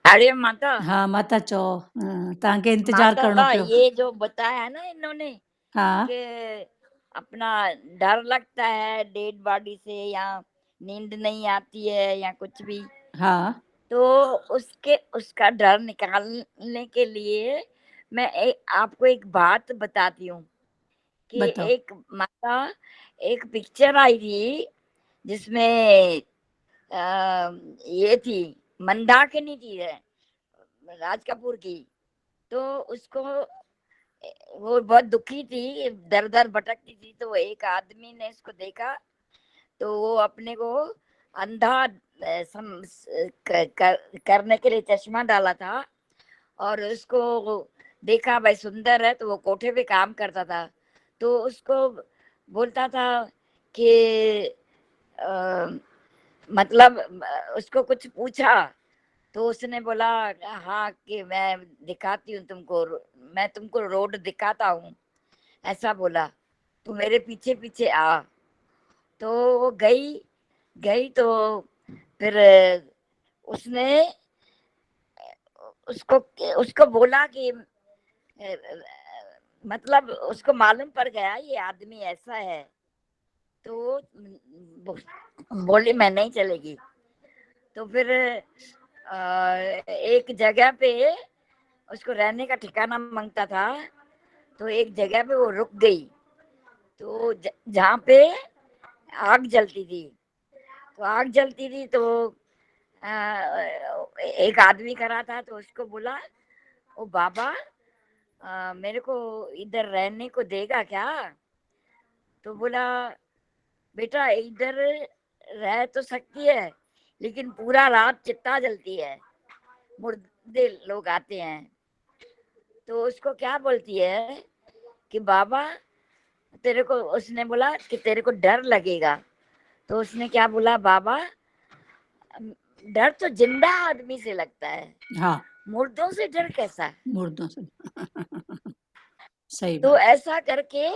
अरे माता, हाँ माता चो, तव्हांखे इंतजार करणो माता पियो। ये जो बताया है ना इन्होंने हाँ कि अपना डर लगता है डेड बॉडी से, या नींद नहीं आती है या कुछ भी, हाँ तो उसके उसका डर निकालने के लिए मैं आपको एक बात बताती हूँ कि बताओ। एक माता, एक पिक्चर आई थी जिसमें ये थी, मंदाकिनी थी, है राज कपूर की। तो उसको वो बहुत दुखी थी, दर दर भटकती थी, तो एक आदमी ने इसको देखा, तो वो अपने को अंधा करने के लिए चश्मा डाला था, और उसको देखा भाई सुंदर है, तो वो कोठे पे काम करता था। तो उसको बोलता था कि अ, मतलब उसको कुछ पूछा, तो उसने बोला हाँ कि मैं दिखाती हूँ तुमको, मैं तुमको रोड दिखाता हूँ, ऐसा बोला, तू मेरे पीछे पीछे आ। तो वो गई गई तो फिर उसने उसको उसको बोला कि मतलब उसको मालूम पड़ गया ये आदमी ऐसा है, तो बोली मैं नहीं चलेगी। तो फिर एक जगह पे उसको रहने का ठिकाना मांगता था, तो एक जगह पे वो रुक गई, तो जहाँ पे आग जलती थी, तो आग जलती थी, तो एक आदमी खड़ा था, तो उसको बोला ओ बाबा, मेरे को इधर रहने को देगा क्या? तो बोला बेटा इधर रह तो सकती है, लेकिन पूरा रात चिता जलती है, मुर्दे लोग आते हैं। तो उसको क्या बोलती है कि बाबा तेरे को, उसने बोला कि तेरे को डर लगेगा, तो उसने क्या बोला, बाबा डर तो जिंदा आदमी से लगता है, हाँ, मुर्दों से डर कैसा? मुर्दों से। सही तो बात। ऐसा करके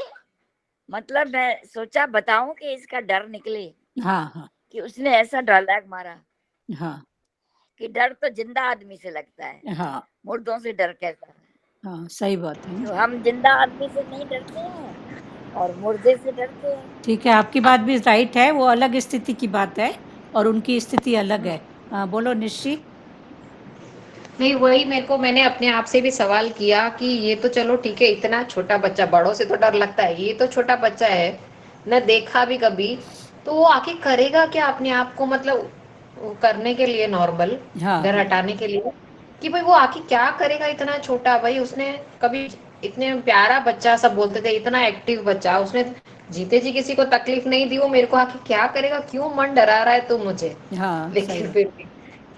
मतलब मैं सोचा बताऊं कि इसका डर निकले, हाँ हाँ कि उसने ऐसा डायलॉग मारा हाँ कि डर तो जिंदा आदमी से लगता है, हाँ मुर्दों से डर कैसा? हाँ, सही बात है ना। तो हम जिंदा आदमी से नहीं डरते हैं और मुर्दे से डरते हैं। ठीक है, आपकी बात भी राइट है, वो अलग स्थिति की बात है और उनकी स्थिति अलग है। हाँ बोलो निश्ची। नहीं, वही मैंने अपने आप से भी सवाल किया कि ये तो चलो ठीक है, इतना छोटा बच्चा, बड़ों से तो डर लगता है, ये तो छोटा बच्चा है, न देखा भी कभी, तो वो आके करेगा क्या अपने आप को, मतलब वो करने के लिए, नॉर्मल हाँ डर हाँ हटाने के लिए, कि भाई वो आके क्या करेगा इतना छोटा, भाई उसने कभी, इतने प्यारा बच्चा, सब बोलते थे इतना एक्टिव बच्चा, उसने जीते जी किसी को तकलीफ नहीं दी, वो मेरे को आके क्या करेगा, क्यों मन डरा रहा है तू मुझे। हाँ, सही लेकिन बात।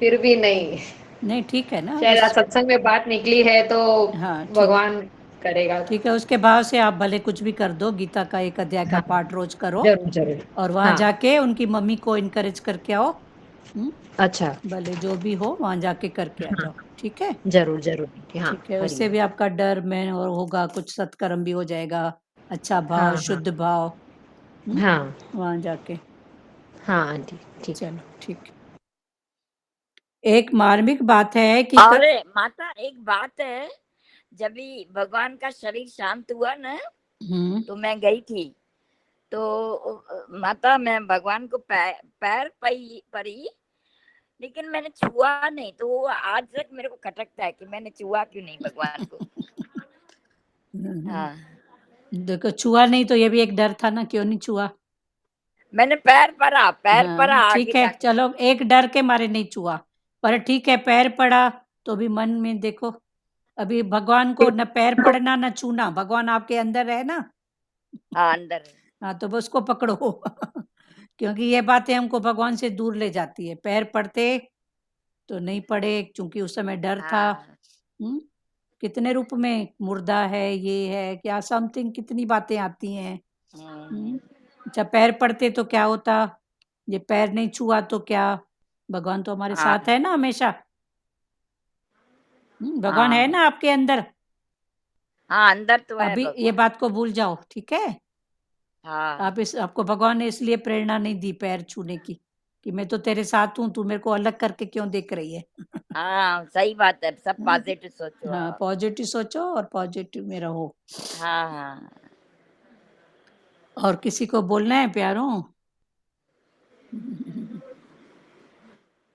फिर भी नहीं, नहीं, ठीक है ना, शायद आज बस। सत्संग में बात निकली है तो हाँ, ठीक है। भगवान करेगा। ठीक है, उसके भाव से आप भले कुछ भी कर दो, गीता का 1 अध्याय का हाँ, पाठ रोज करो जरूर जरूर। और वहाँ हाँ, जाके उनकी मम्मी को एनकरेज करके आओ। अच्छा। भले जो भी हो वहाँ जाके करके आ हाँ, जाओ, ठीक है? जरूर जरूर। हाँ, ठीक है, उससे हरिओम। भी आपका डर में और होगा, कुछ सत्कर्म भी हो जाएगा, अच्छा भाव, हाँ हाँ शुद्ध भाव, हाँ वहाँ जाके। हाँ आंटी, ठीक है। चलो, ठीक है। एक मार्मिक बात है कि और माता एक बात है, जब भी भगवान का शरीर शांत हुआ ना, तो मैं गई थी, तो माता मैं भगवान को पैर परी, लेकिन मैंने छुआ नहीं, तो वो आज तक मेरे को खटकता है कि मैंने छुआ क्यों नहीं भगवान को। हाँ, देखो, छुआ नहीं तो ये भी एक डर था ना, क्यों नहीं छुआ? मैंने पैर परा हाँ, आगे ठीक है, जाके। चलो, एक डर के मारे नहीं छुआ, पर ठीक है, पैर पड़ा तो भी मन में देखो, अभी भगवान को न पैर पड़ना न छूना, भगवान आपके अंदर है ना। हाँ, अंदर। हाँ, तो बस उसको पकड़ो क्योंकि ये बातें हमको भगवान से दूर ले जाती है। पैर पड़ते तो नहीं पड़े, क्योंकि उस समय डर था। हाँ, कितने रूप में मुर्दा है, ये है क्या, समथिंग, कितनी बातें आती हैं। हम्म, अच्छा, पैर पड़ते तो क्या होता, ये पैर नहीं छुआ तो क्या, भगवान तो हमारे हाँ, साथ है ना हमेशा। भगवान है हाँ, ना आपके अंदर। हाँ, अंदर तो है अभी ये भगवान। बात को भूल जाओ, ठीक है? हाँ, आपको भगवान ने इसलिए प्रेरणा नहीं दी पैर छूने की, कि मैं तो तेरे साथ हूँ, तू मेरे को अलग करके क्यों देख रही है। हाँ, सही बात है, सब हाँ, पॉजिटिव सोचो हाँ, आप। पॉजिटिव सोचो और पॉजिटिव में रहो। हाँ, हाँ, और किसी को बोलना है प्यारों?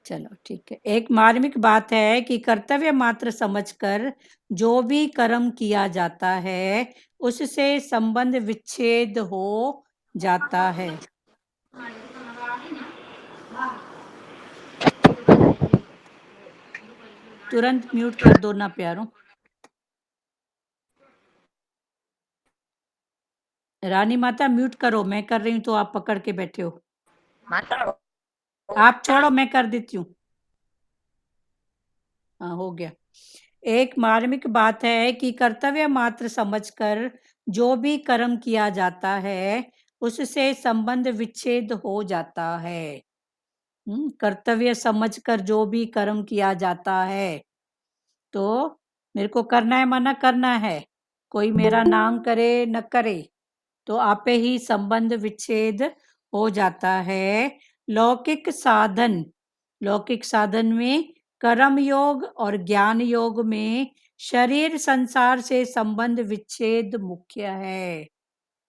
चलो, ठीक है। एक मार्मिक बात है कि कर्तव्य मात्र समझकर जो भी कर्म किया जाता है, उससे संबंध विच्छेद हो जाता है। तुरंत म्यूट कर दो ना प्यारों। रानी माता म्यूट करो, मैं कर रही हूँ तो आप पकड़ के बैठे हो। माता हो आप गया? छोड़ो, मैं कर देती हूँ। हाँ, हो गया। एक मार्मिक बात है कि कर्तव्य मात्र समझकर जो भी कर्म किया जाता है, उससे संबंध विच्छेद हो जाता है। कर्तव्य समझकर जो भी कर्म किया जाता है, तो मेरे को करना है, मना करना है, कोई मेरा नाम करे न करे, तो आपे ही संबंध विच्छेद हो जाता है। लौकिक साधन में कर्म योग और ज्ञान योग में शरीर संसार से संबंध विच्छेद मुख्य है।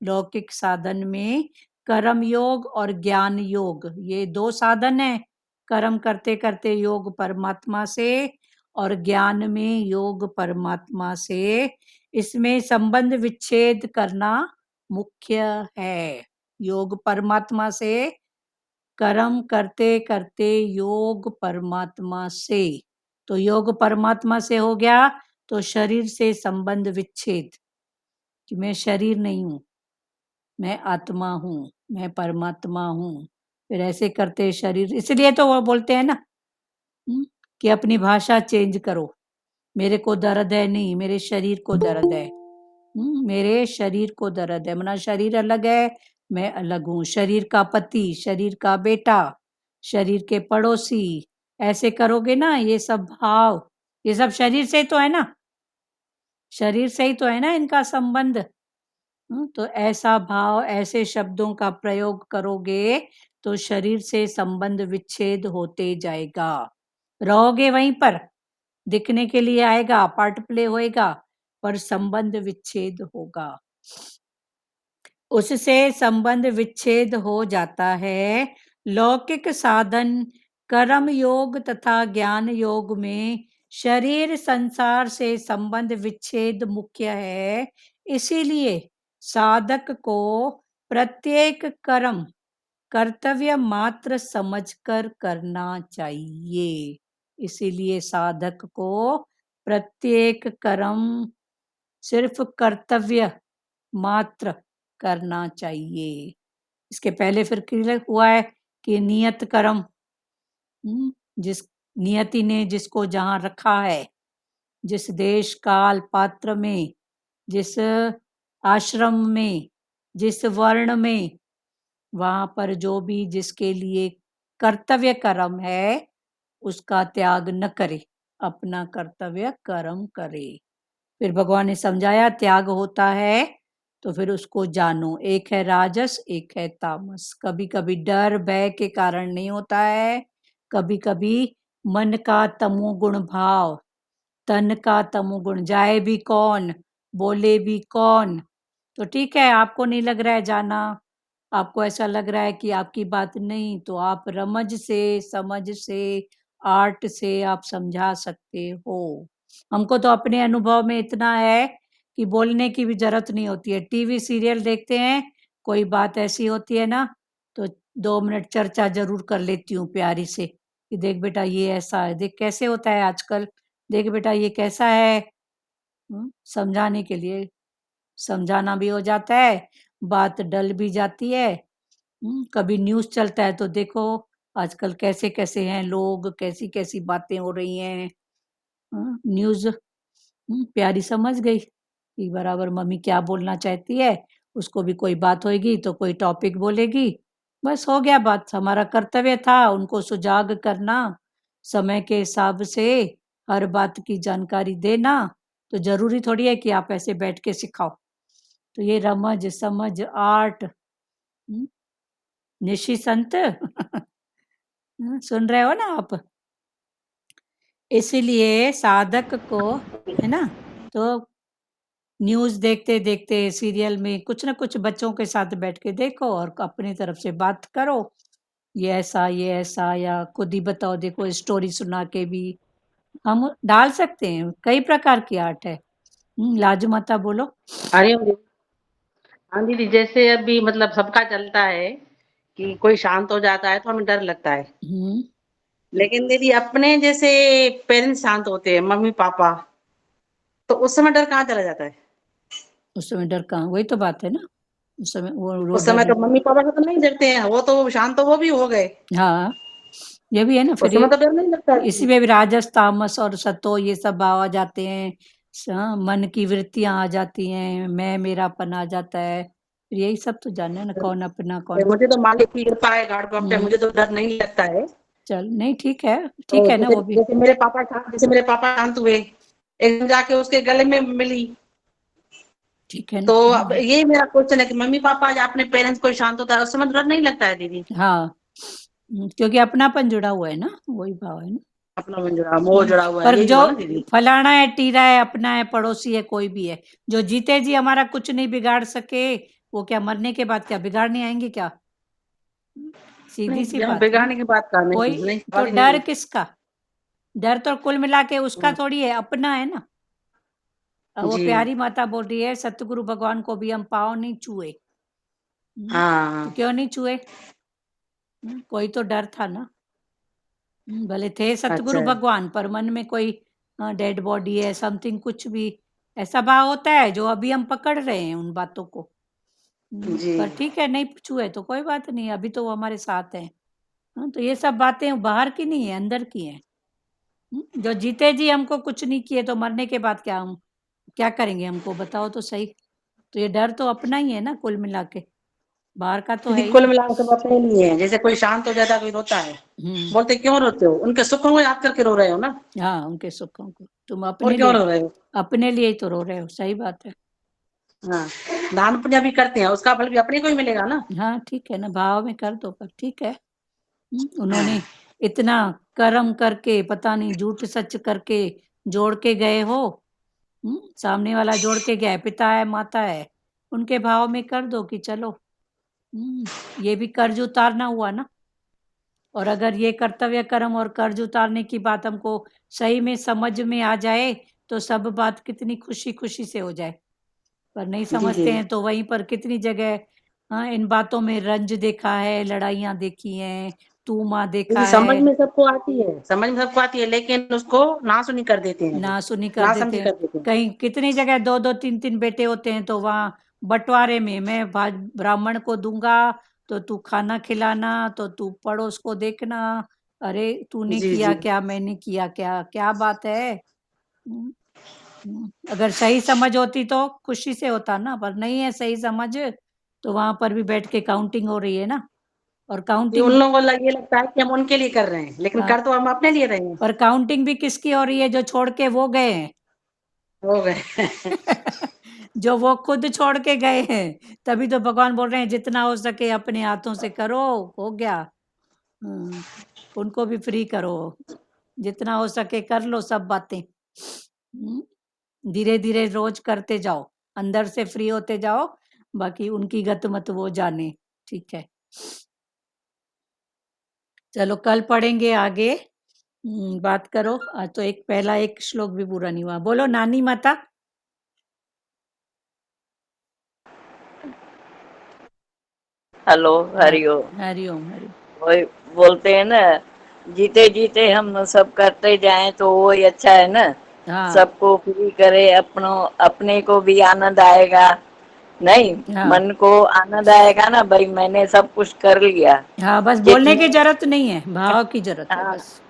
लौकिक साधन में कर्म योग और ज्ञान योग, ये 2 साधन है। कर्म करते करते योग परमात्मा से और ज्ञान में योग परमात्मा से, इसमें संबंध विच्छेद करना मुख्य है। योग परमात्मा से, कर्म करते करते योग परमात्मा से, तो योग परमात्मा से हो गया तो शरीर से संबंध विच्छेद, कि मैं शरीर नहीं हूँ, मैं आत्मा हूँ, मैं परमात्मा हूँ। फिर ऐसे करते शरीर, इसलिए तो वो बोलते हैं ना, कि अपनी भाषा चेंज करो। मेरे को दर्द है नहीं, मेरे शरीर को दर्द है। मेरे शरीर को दर्द है, मना शरीर अलग है, मैं अलग हूँ। शरीर का पति, शरीर का बेटा, शरीर के पड़ोसी, ऐसे करोगे ना, ये सब भाव, ये सब शरीर से तो है ना, शरीर से ही तो है ना इनका संबंध। तो ऐसा भाव, ऐसे शब्दों का प्रयोग करोगे तो शरीर से संबंध विच्छेद होते जाएगा। रहोगे वहीं पर, दिखने के लिए आएगा, पार्ट प्ले होएगा, पर संबंध विच्छेद होगा। उससे संबंध विच्छेद हो जाता है। लौकिक साधन कर्म योग तथा ज्ञान योग में शरीर संसार से संबंध विच्छेद मुख्य है, इसीलिए साधक को प्रत्येक कर्म कर्तव्य मात्र समझकर करना चाहिए। इसीलिए साधक को प्रत्येक कर्म सिर्फ कर्तव्य मात्र करना चाहिए। इसके पहले फिर क्लियर हुआ है कि नियत कर्म, जिस नियति ने जिसको जहाँ रखा है, जिस देश काल पात्र में, जिस आश्रम में, जिस वर्ण में, वहां पर जो भी जिसके लिए कर्तव्य कर्म है उसका त्याग न करे, अपना कर्तव्य कर्म करे। फिर भगवान ने समझाया त्याग होता है तो फिर उसको जानो, एक है राजस, एक है तामस। कभी कभी डर भय के कारण नहीं होता है, कभी कभी मन का तमोगुण भाव, तन का तमोगुण, जाए भी कौन बोले भी कौन। तो ठीक है, आपको नहीं लग रहा है जाना, आपको ऐसा लग रहा है कि आपकी बात नहीं, तो आप रमज से, समझ से, आर्ट से आप समझा सकते हो। हमको तो अपने अनुभव में इतना है कि बोलने की भी जरूरत नहीं होती है। टीवी सीरियल देखते हैं, कोई बात ऐसी होती है ना, तो 2 मिनट चर्चा जरूर कर लेती हूँ प्यारी से कि देख बेटा ये ऐसा है, देख कैसे होता है आजकल, देख बेटा ये कैसा है। समझाने के लिए समझाना भी हो जाता है, बात डल भी जाती है। कभी न्यूज़ चलता है तो देखो आजकल कैसे-कैसे हैं लोग, कैसी-कैसी बातें हो रही हैं। न्यूज़ प्यारी समझ गई कि बराबर मम्मी क्या बोलना चाहती है, उसको भी कोई बात होएगी तो कोई टॉपिक बोलेगी, बस हो गया बात। हमारा कर्तव्य था उनको सुजाग करना, समय के हिसाब से हर बात की जानकारी देना, तो ज़रूरी थोड़ी है कि आप ऐसे बैठ के सिखाओ। तो ये रमज, समझ, आर्ट, निशी संत सुन रहे हो ना आप? इसीलिए साधक को, है ना, तो न्यूज़ देखते-देखते सीरियल में कुछ न कुछ बच्चों के साथ बैठ के देखो और अपनी तरफ से बात करो, ये ऐसा, या खुद ही बताओ, देखो स्टोरी सुना के भी हम डाल सकते हैं। कई प्रकार की आर्ट है। लाजू माता बोलो। हरिओम दीदी। हाँ दीदी, जैसे अभी मतलब सबका चलता है कि कोई शांत हो जाता है तो हमें डर लगता है, हुँ, लेकिन दीदी अपने जैसे पेरेंट्स शांत होते हैं, मम्मी पापा, तो उस समय डर कहाँ चला जाता है? उस समय डर कहाँ, वही तो बात है ना, उस समय वो उस समय डर। तो मम्मी पापा से तो नहीं डरते हैं, वो तो शांत तो वो भी हो गए, हाँ, ये भी है ना उस फिर समय ये, तो डर नहीं लगता इसी दीदी। में भी राजस, तामस और सतो ये सब भाव आ जाते हैं। मन की वृत्तियाँ आ जाती हैं, मैं मेरापन आ जाता है। फिर यही सब तो जानना है ना, कौन अपना कौन। मुझे तो मालिक की कृपा है, गॉड पे हुँ, मुझे तो डर नहीं लगता है। चल नहीं तो ठीक है ना जैसे वो भी। जैसे मेरे पापा शांत हुए, एकदम जाके उसके गले में मिली। ठीक है ना। तो अब ये मेरा क्वेश्चन है कि मम्मी पापा या अपने पेरेंट्स कोई शांत होता है उस समय डर नहीं लगता है दीदी? हाँ, क्योंकि अपनापन जुड़ा हुआ है ना, वही भाव है ना। अपना मन जुड़ा मोह हुँ, जुड़ा हुआ है, पर यही जो हुआ ना दीदी? फलाना है, टीरा है, अपना है, पड़ोसी है, कोई भी है, जो जीते जी हमारा कुछ नहीं बिगाड़ सके, वो क्या मरने के बाद क्या बिगाड़ने आएँगे क्या? नहीं सीधी-सी यहाँ बात है ना। बिगाड़ने की बात का नहीं, कोई नहीं तो सॉरी डर दीदी। किसका? डर तो कुल मिला के उसका हाँ, थोड़ी है, अपना है ना। वो जी। प्यारी माता बोल रही है सतगुरु भगवान को भी हम पाँव नहीं छुए। तो हाँ, क्यों नहीं छुए? कोई तो डर था ना। भले थे सतगुरु अच्छा। भगवान पर मन में कोई डेड बॉडी है, समथिंग, कुछ भी ऐसा भाव होता है जो अभी हम पकड़ रहे हैं उन बातों को। जी। पर ठीक है, नहीं छुए तो कोई बात नहीं, अभी तो वो हमारे साथ हैं। तो ये सब बातें बाहर की नहीं है, अंदर की हैं। जो जीते जी हमको कुछ नहीं किए तो मरने के बाद क्या हम क्या करेंगे, हमको बताओ तो सही। तो ये डर तो अपना ही है ना कुल मिला के, बाहर का तो दीदी है ही कुल नहीं। मिला के सब अपने लिए है, जैसे कोई शांत हो जाता है कोई रोता है, हुँ, बोलते क्यों रोते हो? उनके सुखों को याद करके रो रहे हो ना, हाँ, उनके सुखों को। तुम और क्यों रो रहे हो? अपने लिए ही तो रो रहे हो, सही बात है। हाँ, दान पुण्य भी करते हैं, उसका फल भी अपने को ही मिलेगा ना। हाँ, ठीक है ना, भाव में कर दो पर ठीक है। हाँ, उन्होंने इतना कर्म करके, पता नहीं झूठ सच करके जोड़ के गए हो। सामने वाला जोड़ के गया है, पिता है, माता है, उनके भाव में कर दो कि चलो। ये भी कर्ज उतारना हुआ ना। और अगर ये कर्तव्य कर्म और कर्ज उतारने की बात हमको सही में समझ में आ जाए तो सब बात कितनी खुशी खुशी से हो जाए, पर नहीं जी जी समझते हैं तो वहीं पर कितनी जगह इन बातों में रंज देखा है, लड़ाइयां देखी हैं, तू माँ देखा समझ है, में सबको आती है, समझ में सबको आती है, लेकिन उसको नासुनी कर देते हैं, ना सुनी कर ना देते समझी हैं। कर देते हैं। कहीं कितनी जगह दो दो तीन तीन बेटे होते हैं तो वहां बंटवारे में मैं ब्राह्मण को दूंगा तो तू खाना खिलाना, तो तू पड़ोस को देखना, अरे तूने जी किया जी क्या, मैंने किया क्या, क्या बात है। अगर सही समझ होती तो खुशी से होता ना, पर नहीं है सही समझ, तो वहां पर भी बैठ के काउंटिंग हो रही है ना, और ये काउंटिंग उन लोगों को ये लगता है कि हम उनके लिए कर रहे हैं, लेकिन कर तो हम अपने लिए रहे हैं। पर काउंटिंग भी किसकी हो रही है, जो छोड़ के वो गए हैं। हो गए। जो वो खुद छोड़ के गए हैं, तभी तो भगवान बोल रहे हैं जितना हो सके अपने हाथों से करो, हो गया। हम्म, उनको भी फ्री करो, जितना हो सके कर लो सब बातें। धीरे धीरे रोज करते जाओ, अंदर से फ्री होते जाओ, बाकी उनकी गत मत वो जाने। ठीक है, चलो कल पढ़ेंगे आगे। बात करो। आज तो एक पहला एक श्लोक भी पूरा नहीं हुआ। बोलो नानी माता। हेलो, हरिओम। हरिओम हरिओम। वही बोलते हैं ना, जीते जीते हम सब करते जाएं तो वही अच्छा है ना। हाँ सबको फ्री करे, अपने को भी आनंद आएगा। नहीं, हाँ मन को आनंद आएगा ना भाई, मैंने सब कुछ कर लिया। हाँ, बस बोलने जितनी की जरूरत नहीं है, भाव की जरूरत है हाँ, बस।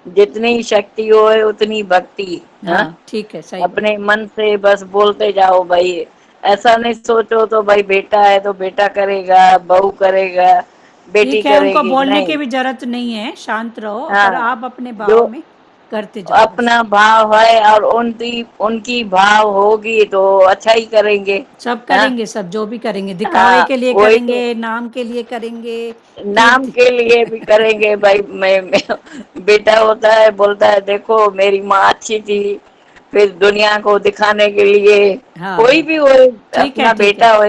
जितनी शक्ति हो उतनी भक्ति। हाँ, हाँ ठीक है, सही बात। अपने मन से बस बोलते जाओ भाई। ऐसा नहीं सोचो तो भाई बेटा है तो बेटा करेगा, बहू करेगा, बेटी ठीक है, उनको करेगी, बोलने की नहीं। भी जरूरत नहीं है, शांत रहो, पर हाँ, आप अपने भाव जो में करते जाओ बस। अपना भाव है और उनकी उनकी भाव होगी तो अच्छा ही करेंगे। सब हाँ करेंगे, सब जो भी करेंगे दिखावे हाँ, के लिए वही तो, करेंगे, नाम के लिए करेंगे, नाम कीर्ति। के लिए भी करेंगे भाई। मैं बेटा होता है, बोलता है देखो मेरी माँ अच्छी थी, फिर दुनिया को दिखाने के लिए। हाँ कोई हाँ भी हो, ठीक है अपना ठीक है। बेटा हो।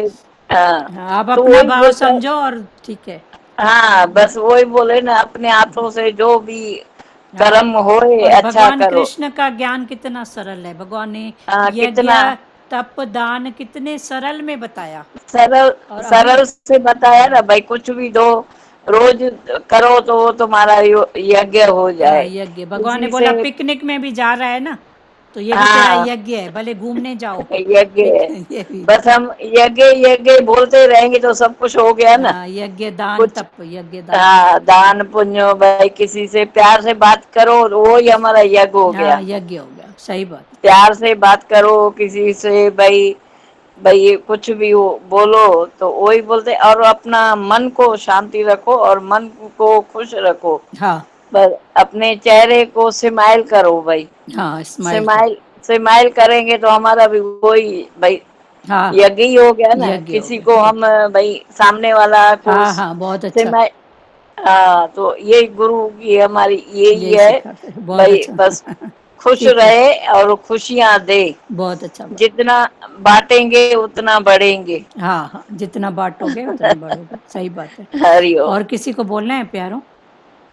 हाँ, हाँ, आप तो अपना वही भाव बोलता है। समझो और ठीक है। हाँ, बस वही बोले ना, अपने हाथों से जो भी हाँ, कर्म होए और अच्छा भगवान करो। कृष्ण का ज्ञान कितना सरल है, भगवान ने हाँ, यज्ञ कितना तप दान कितने सरल में बताया। सरल, और अभी सरल से बताया ना भाई, कुछ भी दो, रोज करो तो वो तुम्हारा यज्ञ हो हाँ जाए। यज्ञ, भगवान ने इसी बोला से पिकनिक में भी जा रहा है ना, तो ये भी तेरा हाँ, यज्ञ है, भले घूमने जाओ। यज्ञ ठीक है। है, ये भी। बस हम यज्ञ यज्ञ बोलते रहेंगे तो सब कुछ हो गया ना। हाँ यज्ञ दान कुछ, तप, यज्ञ दान तप। हाँ, दान पुण्य भाई, किसी से प्यार से बात करो तो वो ही हमारा यज्ञ हो हाँ गया। यज्ञ हो गया, सही बात। प्यार से बात करो किसी से भाई, भाई कुछ भी हो बोलो तो वही बोलते। और अपना मन को शांति रखो और मन को खुश रखो। हाँ बस अपने चेहरे को स्माइल करो भाई। हाँ, स्माइल कर। स्माइल, स्माइल करेंगे तो हमारा भी वही भाई हाँ हाँ, यज्ञ ही हो गया ना। यज्ञ हो किसी गया को हम यज्ञ। भाई सामने वाला को हाँ हाँ, बहुत अच्छा। स्माइल। हाँ, तो ये गुरु की हमारी यही यही है सिखाते हैं, बहुत भाई, अच्छा। बस खुश ठीक है, रहे और खुशियां दे। बहुत अच्छा बात। जितना बांटेंगे उतना बढ़ेंगे। हाँ हाँ, जितना बांटोगे उतने बढ़ोगे, सही बात है। हरिओम। और किसी को बोलना है प्यारो।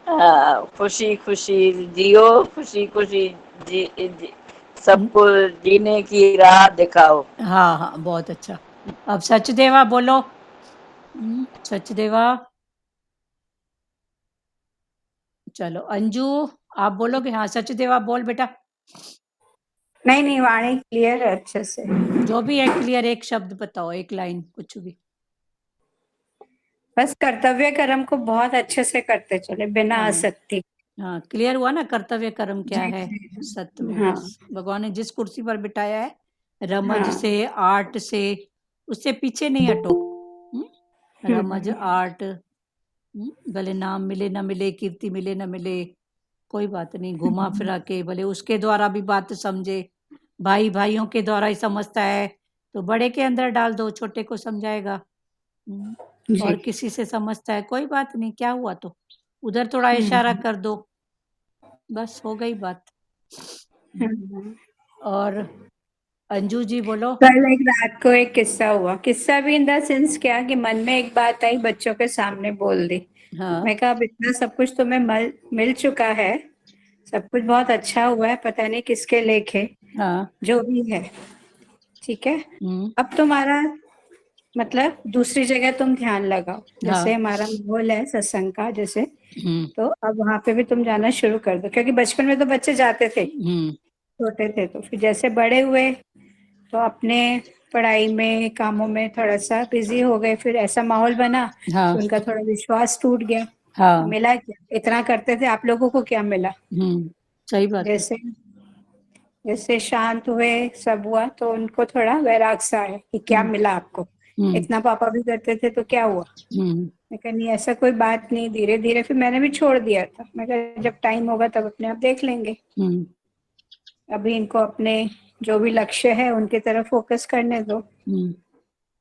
हाँ, खुशी खुशी जियो, खुशी खुशी जी, सबको जीने की राह दिखाओ। हाँ हाँ, बहुत अच्छा। अब सचदेवा बोलो। सचदेवा। चलो अंजू, आप बोलोगे। हाँ सचदेवा बोल बेटा। नहीं नहीं, वाणी क्लियर है अच्छे से। जो भी है क्लियर, एक शब्द बताओ, एक लाइन, कुछ भी। बस कर्तव्य कर्म को बहुत अच्छे से करते चले बिना हाँ आसक्ति। हाँ, क्लियर हुआ ना कर्तव्य कर्म क्या जी है। जी। सत्य में हाँ बस भगवान ने जिस कुर्सी पर बिठाया है, रमज हाँ। से आर्ट से, उससे पीछे नहीं हटो। रमज हम्म। आर्ट, भले नाम मिले ना मिले, कीर्ति मिले ना मिले, कोई बात नहीं, घुमा फिरा के भले उसके द्वारा भी बात समझे। भाई भाइयों के द्वारा ही समझता है तो बड़े के अंदर डाल दो, छोटे को समझाएगा। और जी। किसी से समझता है, कोई बात नहीं, क्या हुआ, तो उधर थोड़ा इशारा हम्म। कर दो, बस हो गई बात। हम्म। और अंजू जी बोलो। कल एक रात को एक किस्सा हुआ, किस्सा भी इन द सेंस क्या कि मन में एक बात आई, बच्चों के सामने बोल दी। हाँ मैं कहा अब इतना सब कुछ तुम्हें मिल चुका है, सब कुछ बहुत अच्छा हुआ है, पता नहीं किसके लेखे, हाँ जो भी है ठीक है। अब तुम्हारा मतलब दूसरी जगह तुम ध्यान लगाओ, जैसे हाँ हमारा माहौल है सत्संग का जैसे, हम्म तो अब वहां पे भी तुम जाना शुरू कर दो, क्योंकि बचपन में तो बच्चे जाते थे, हम्म छोटे थे, तो फिर जैसे बड़े हुए तो अपने पढ़ाई में कामों में थोड़ा सा बिजी हो गए, फिर ऐसा माहौल बना हाँ कि उनका थोड़ा विश्वास टूट गया। हाँ मिला क्या, इतना करते थे आप लोगों को, क्या मिला? सही बात है। जैसे जैसे शांत हुए, सब हुआ, तो उनको थोड़ा वैराग सा आया कि क्या हम्म मिला आपको, हम्म इतना पापा भी करते थे तो क्या हुआ? हम्म मैं कहा नहीं ऐसा कोई बात नहीं, धीरे धीरे फिर मैंने भी छोड़ दिया था, मैं कहा जब टाइम होगा तब अपने आप देख लेंगे, हम्म अभी इनको अपने जो भी लक्ष्य है उनकी तरफ फोकस करने दो। हम्म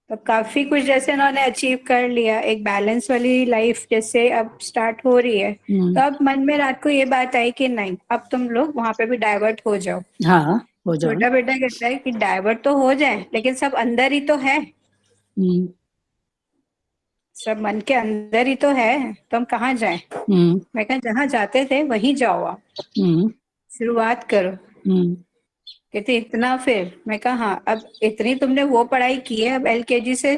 तो काफी कुछ जैसे उन्होंने अचीव कर लिया, एक बैलेंस वाली लाइफ जैसे अब स्टार्ट हो रही है, तो अब मन में रात को ये बात आई कि नहीं अब तुम लोग वहां पे भी डाइवर्ट हो जाओ। हाँ हो जाओ ना। छोटा बेटा कहता है कि डाइवर्ट तो हो जाए, लेकिन सब अंदर ही तो है, हम्म सब मन के अंदर ही तो है, तो हम कहाँ जाएं? हम्म मैं कहा जहाँ जाते थे वहीं जाओ, आप हम्म शुरुआत करो। हम्म कहते इतना, फिर मैं कहा हाँ, अब इतनी तुमने वो पढ़ाई की है, अब एलकेजी से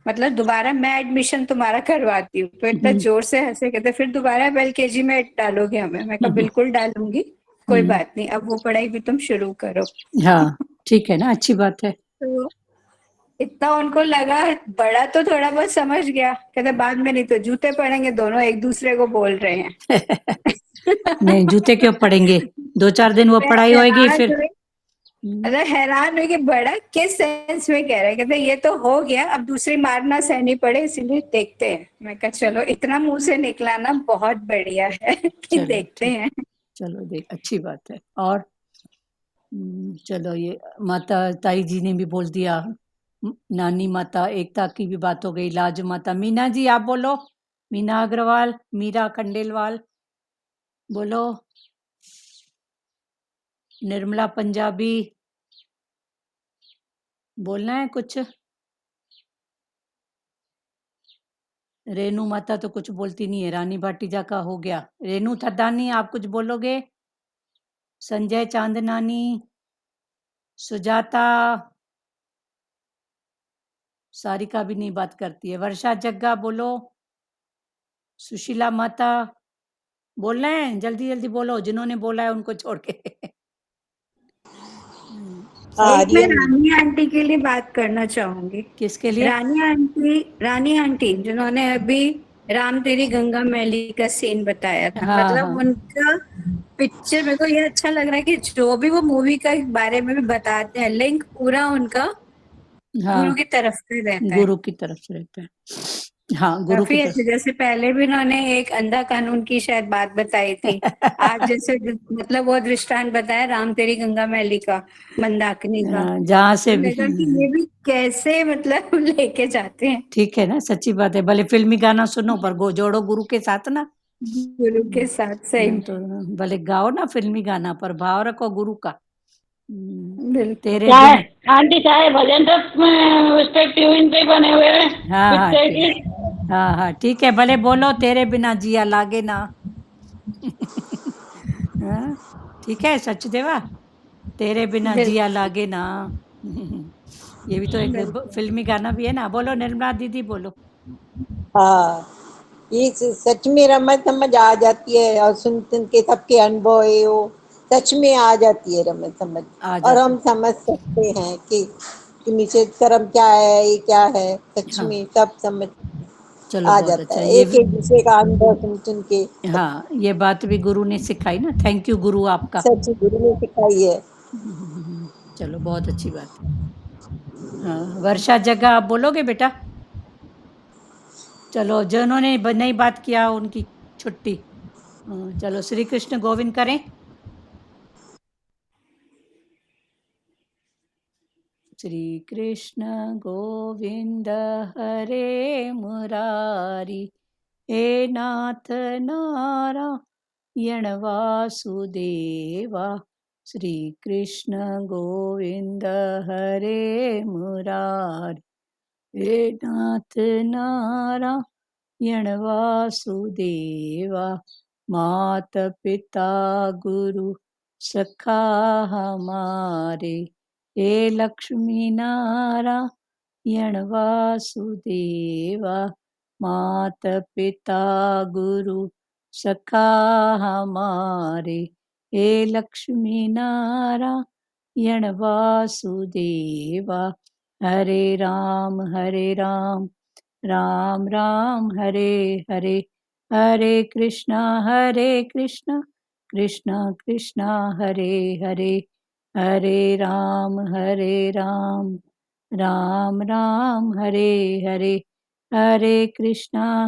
मतलब दोबारा मैं एडमिशन तुम्हारा करवाती हूँ, तो इतना हम्म जोर से हंसे, कहते फिर दोबारा अब एलकेजी में डालोगे हमें? मैं कहा हम्म बिल्कुल डालूंगी, कोई हम्म, बात नहीं, अब वो पढ़ाई भी तुम शुरू करो। हाँ ठीक है ना, अच्छी बात है। तो इतना उनको लगा, बड़ा तो थोड़ा बहुत समझ गया, कहते बाद में नहीं तो जूते पड़ेंगे, दोनों एक दूसरे को बोल रहे हैं। नहीं जूते क्यों पड़ेंगे, 2-4 दिन वो मैं पढ़ाई होएगी हैरान फिर। हुई, अरे हैरान हुई कि बड़ा किस सेंस में कह रहे हैं, कहते ये तो हो गया, अब दूसरी मार ना सहनी पड़े इसीलिए देखते हैं। मैं कहा चलो, इतना मुंह से निकला ना बहुत बढ़िया है कि चलो देखते ठीक, हैं। चलो देख अच्छी बात है। और चलो ये माता ताई जी ने भी बोल दिया, नानी माता एकता की भी बात हो गई, लाज माता मीना जी आप बोलो, मीना अग्रवाल, मीरा खंडेलवाल बोलो, निर्मला पंजाबी बोलना है कुछ, रेनू माता तो कुछ बोलती नहीं है, रानी भाटीजा का हो गया, रेनू थदानी आप कुछ बोलोगे, संजय चांदनानी, सुजाता, सारिका भी नहीं बात करती है, वर्षा जग्गा बोलो, सुशीला माता बोलना है, जल्दी जल्दी बोलो, जिन्होंने बोला है उनको छोड़ के। एक मैं रानी आंटी के लिए बात करना चाहूंगी। किसके लिए? रानी आंटी जिन्होंने अभी राम तेरी गंगा मैली का सीन बताया था, हाँ मतलब हाँ उनका पिक्चर मेरे को ये अच्छा लग रहा है कि जो भी वो मूवी का बारे में भी बताते हैं, लिंक पूरा उनका गुरु हाँ, की तरफ से रहता है। गुरु की तरफ से रहता है, हाँ गुरु की काफी तरफ। अच्छे, जैसे पहले भी उन्होंने एक अंधा कानून की शायद बात बताई थी, आज जैसे मतलब वो दृष्टांत बताया राम तेरी गंगा मैली का, मंदाकिनी का, जहाँ से तो लगा कि ये भी कैसे मतलब लेके जाते हैं ठीक है ना, सच्ची बात है, भले फिल्मी गाना सुनो पर जोड़ो गुरु के साथ ना। गुरु के साथ, सही तो भले गाओ ना फिल्मी गाना पर भाव रखो गुरु का। बिल्कुल। तेरे क्या है बिना, आंटी, क्या है भजन रथ में उस पे ट्यून पे बने हुए हैं हाँ हाँ पिक्चर ठीक, की। हाँ हाँ ठीक है, भले बोलो तेरे बिना जिया लागे ना। हाँ ठीक है, सच देवा, तेरे बिना जिया बिल्कुल लागे ना। ये भी तो एक बिल्कुल। फिल्मी गाना भी है ना, बोलो निर्मला दीदी बोलो। हाँ, ये सच में रमत समझ आ जाती है, और सुन सुन के सबके अनुभव है वो, सच में आ जाती है रमत समझ। आ और जाते, हम समझ सकते हैं कि नीचे कर्म क्या है, ये क्या है, सच हाँ में सब समझ चलो आ बहुत जाता अच्छा है, ये एक एक दूसरे का अनुभव सुन सुन के। हाँ ये बात भी गुरु ने सिखाई ना, थैंक यू गुरु आपका। सच गुरु ने सिखाई है। चलो बहुत अच्छी बात है। हाँ वर्षा जगह आप बोलोगे बेटा? चलो जिन्होंने नहीं बात किया उनकी छुट्टी। चलो श्री कृष्ण गोविंद करें। श्री कृष्ण गोविंद हरे मुरारी, हे नाथ नारायण वासुदेवा, श्री कृष्ण गोविंद हरे मुरारी, हे नाथ नारायण यण वासुदेवा मात पिता गुरु सखा हमारे, हे लक्ष्मी नारायण वासुदेवा मात पिता गुरु सखा हमारे, हे लक्ष्मी नारायण वासुदेवा। हरे राम राम राम हरे हरे, हरे कृष्णा कृष्णा कृष्णा हरे हरे, हरे राम राम राम हरे हरे, हरे कृष्णा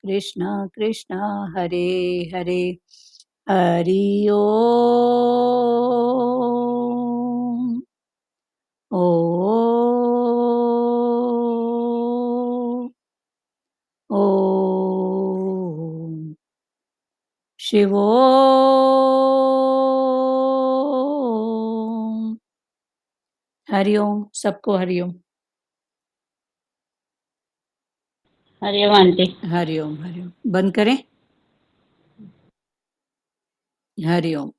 कृष्णा कृष्णा हरे हरे। हरि ओम। ओम ओम शिवोम। हरिओम, सबको हरिओम। हरिओम आंटी। हरिओम बंद करें। हरिओम।